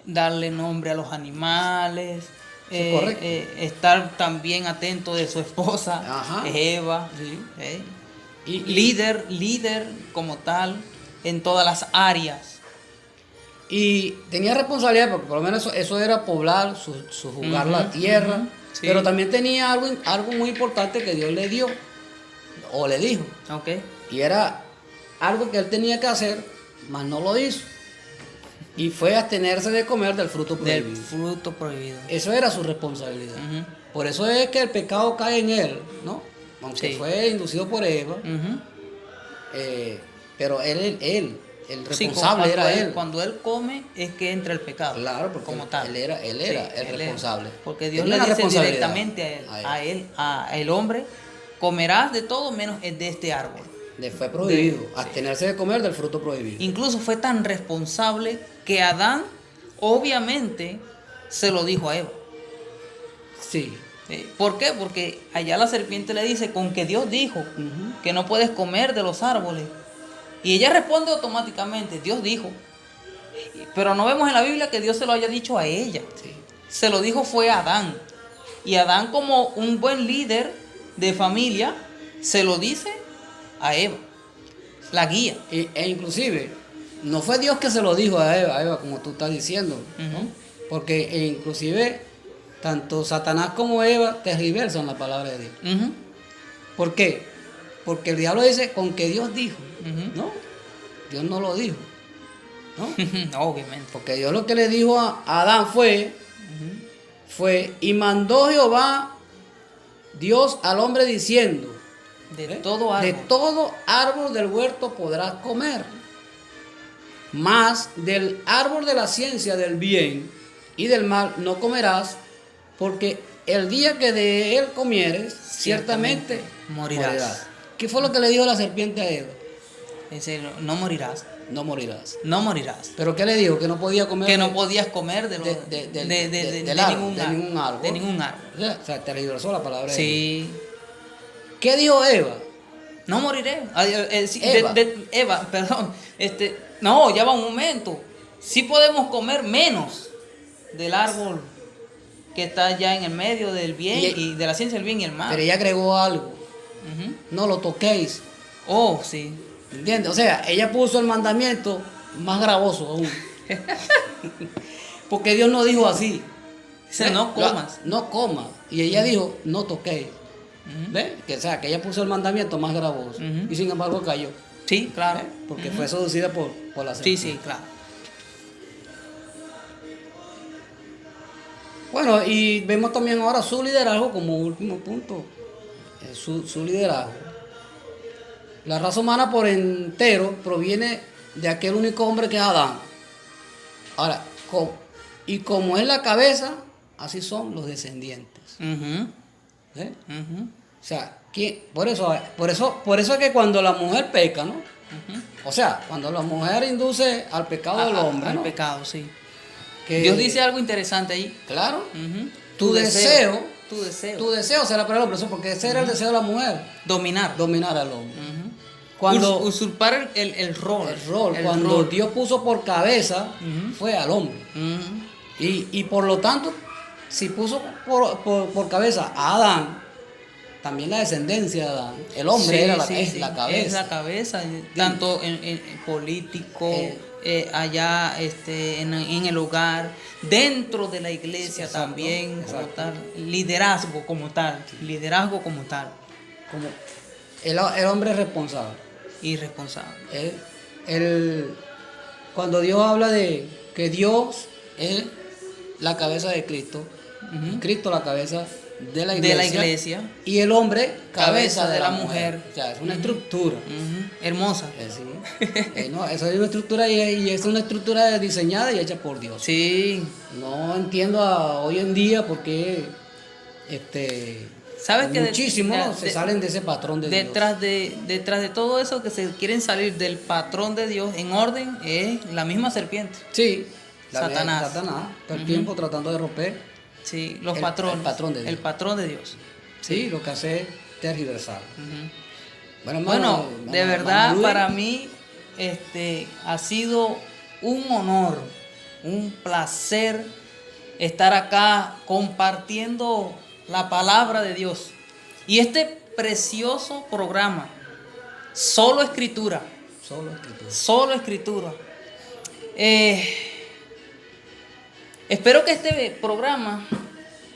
A: darle nombre a los animales,
B: Sí, correcto.
A: estar también atento de su esposa,
B: Ajá.
A: Eva,
B: Sí.
A: y líder como tal en todas las áreas.
B: Y tenía responsabilidad, porque por lo menos eso era poblar, jugar la tierra,
A: ujú, sí.
B: pero también tenía algo muy importante que Dios le dio, o le dijo,
A: ¿Ok?
B: y era algo que él tenía que hacer, mas no lo hizo. Y fue abstenerse de comer del fruto
A: Del
B: prohibido.
A: fruto prohibido.
B: Eso era su responsabilidad.
A: Ujú,
B: Por eso es que el pecado cae en él, ¿no? Aunque
A: Sí.
B: fue inducido por Eva,
A: ujú.
B: pero el
A: Sí,
B: responsable era él.
A: Cuando él come es que entra el pecado.
B: Claro, porque
A: como tal.
B: él era
A: Sí,
B: el
A: él
B: responsable.
A: Porque Dios
B: Tenía
A: le
B: una
A: dice
B: responsabilidad
A: directamente a el hombre, comerás de todo menos de este árbol.
B: Le fue prohibido
A: Sí.
B: abstenerse de comer del fruto prohibido.
A: Incluso fue tan responsable que Adán obviamente se lo dijo a Eva.
B: Sí.
A: ¿Por qué? Porque allá la serpiente le dice, con que Dios dijo
B: Ujú.
A: que no puedes comer de los árboles. Y ella responde automáticamente, Dios dijo. Pero no vemos en la Biblia que Dios se lo haya dicho a ella.
B: Sí.
A: Se lo dijo fue a Adán. Y Adán, como un buen líder de familia, se lo dice a Eva. La guía.
B: E inclusive, no fue Dios que se lo dijo a Eva, como tú estás diciendo, ¿no?
A: Ujú.
B: Porque inclusive tanto Satanás como Eva tergiversan la palabra de Dios.
A: Ujú,
B: ¿Por qué? Porque el diablo dice con que Dios dijo,
A: ujú.
B: ¿no? Dios no lo dijo, ¿no?
A: Obviamente.
B: Porque Dios lo que le dijo a Adán fue, y mandó Jehová Dios al hombre diciendo,
A: De todo árbol.
B: de todo árbol del huerto podrás comer, mas del árbol de la ciencia del bien y del mal no comerás, porque el día que de él comieres, ciertamente
A: morirás.
B: ¿Qué fue lo que le dijo la serpiente a Eva?
A: Dice, no morirás.
B: No morirás.
A: No morirás.
B: ¿Pero qué le dijo? Que no podía comer.
A: Que no podías comer de
B: del árbol, de ningún árbol.
A: De ningún árbol.
B: O sea, tergiversó la palabra de
A: Sí.
B: Dios. ¿Qué dijo Eva?
A: No moriré. Sí,
B: Eva.
A: Eva, perdón. No, ya va un momento. Sí podemos comer menos del árbol que está ya en el medio del bien y de la ciencia del bien y el mal.
B: Pero ella agregó algo.
A: Ujú.
B: No lo toquéis.
A: Oh, sí.
B: ¿Entiendes? O sea, ella puso el mandamiento más gravoso aún. Porque Dios no dijo así.
A: Dice, no comas.
B: No comas. Y ella dijo, no toquéis.
A: Ujú.
B: ¿Ves? O sea, que ella puso el mandamiento más gravoso.
A: Ujú.
B: Y sin embargo cayó.
A: Sí, claro.
B: ¿Ves? Porque fue seducida por la
A: Sí,
B: serpiente.
A: sí, claro.
B: Bueno, y vemos también ahora su liderazgo como último punto. Su liderazgo. La raza humana por entero proviene de aquel único hombre que es Adán. Ahora, como es la cabeza, así son los descendientes.
A: Ujú,
B: ¿Eh?
A: ujú,
B: O sea, por eso es que cuando la mujer peca, ¿no?
A: ujú.
B: O sea, cuando la mujer induce al pecado del hombre,
A: Al
B: ¿no?
A: pecado, sí.
B: Que-
A: Dios dice algo interesante ahí.
B: Claro.
A: Ujú.
B: Tu deseo.
A: Tu deseo.
B: Tu deseo será para el hombre, eso porque ese era el deseo de la mujer,
A: Dominar.
B: dominar al hombre.
A: Ujú.
B: Cuando
A: usurpar el rol.
B: Cuando
A: rol.
B: Dios puso por cabeza, fue al hombre. Y por lo tanto, si puso por cabeza a Adán, también la descendencia de Adán, el hombre
A: Sí,
B: era la cabeza.
A: Es la cabeza, tanto en político, allá en el hogar, dentro de la iglesia.
B: Exacto,
A: también, como
B: exacto.
A: tal, liderazgo como tal,
B: Como el hombre es responsable.
A: irresponsable.
B: Cuando Dios habla de que Dios es la cabeza de Cristo, y Cristo la cabeza de la iglesia, y el hombre cabeza de la mujer. O sea, es una estructura.
A: Hermosa.
B: Sí. No, eso es una estructura y es una estructura diseñada y hecha por Dios.
A: Sí.
B: No entiendo hoy en día por qué
A: ¿Sabes que
B: muchísimos se salen de ese patrón de Dios.
A: Detrás de todo eso que se quieren salir del patrón de Dios en orden es la misma serpiente?
B: Sí,
A: Satanás.
B: Todo el tiempo tratando de romper.
A: Sí, los
B: El
A: patrones.
B: patrón de Dios.
A: El patrón de Dios.
B: Sí, lo que hace es tergiversar. Bueno,
A: Bueno, de
B: vamos
A: verdad
B: Luis.
A: para mí ha sido un honor, un placer estar acá compartiendo la palabra de Dios. Y este precioso programa, Solo Escritura. Solo Escritura. Espero que este programa,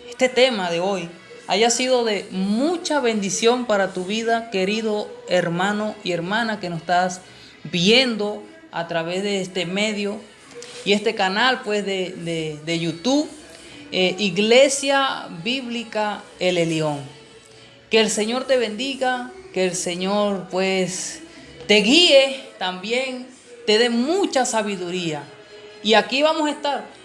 A: este tema de hoy, haya sido de mucha bendición para tu vida, querido hermano y hermana que nos estás viendo a través de este medio y este canal pues de YouTube, Iglesia Bíblica El Elión. Que el Señor te bendiga, que el Señor pues te guíe también, te dé mucha sabiduría. Y aquí vamos a estar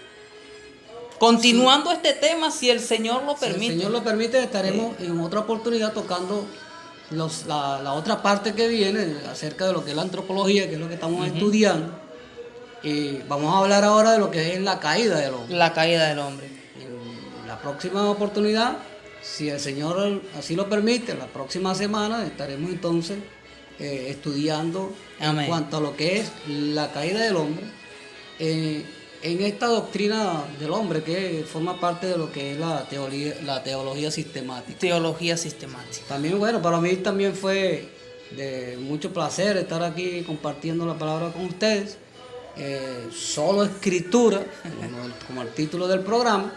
A: continuando este tema, si el Señor lo permite.
B: Si el Señor lo permite, estaremos en otra oportunidad tocando la otra parte que viene acerca de lo que es la antropología, que es lo que estamos estudiando. Y vamos a hablar ahora de lo que es la caída del hombre.
A: La caída del hombre.
B: En la próxima oportunidad, si el Señor así lo permite, la próxima semana estaremos entonces estudiando
A: Amén.
B: en cuanto a lo que es la caída del hombre. En esta doctrina del hombre que forma parte de lo que es la teología sistemática.
A: Teología sistemática.
B: También, bueno, para mí también fue de mucho placer estar aquí compartiendo la palabra con ustedes. Solo Escritura, como el título del programa,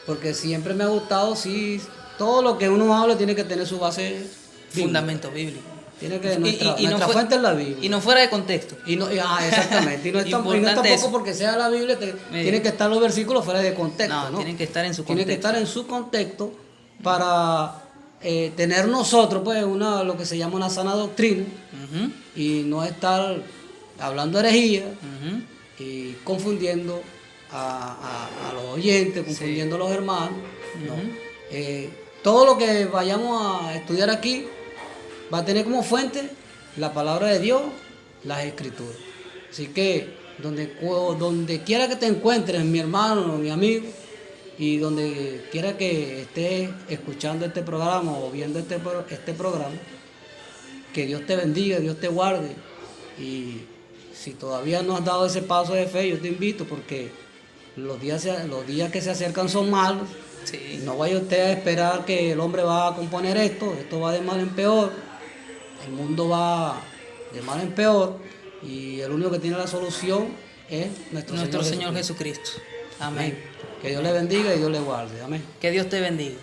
B: porque siempre me ha gustado, sí, todo lo que uno habla tiene que tener su base bíblica.
A: Fundamento bíblico.
B: Tiene que nuestra fuente es la Biblia.
A: Y no fuera de contexto.
B: Exactamente. Y no es
A: Importante
B: tampoco
A: eso.
B: porque sea la Biblia, tienen que estar los versículos fuera de contexto.
A: No, tienen que estar en su contexto.
B: Tienen que estar en su contexto para tener nosotros pues lo que se llama una sana doctrina y no estar hablando herejía y confundiendo a los oyentes, confundiendo a los hermanos. No. Todo lo que vayamos a estudiar aquí va a tener como fuente la palabra de Dios, las escrituras. Así que donde quiera que te encuentres, mi hermano, mi amigo, y donde quiera que estés escuchando este programa o viendo este programa, que Dios te bendiga, Dios te guarde. Y si todavía no has dado ese paso de fe, yo te invito, porque los días que se acercan son malos.
A: Sí.
B: No vaya usted a esperar que el hombre va a componer esto va de mal en peor, el mundo va de mal en peor, y el único que tiene la solución es nuestro
A: Señor Jesucristo. Amén.
B: Que Dios le bendiga y Dios le guarde. Amén.
A: Que Dios te bendiga.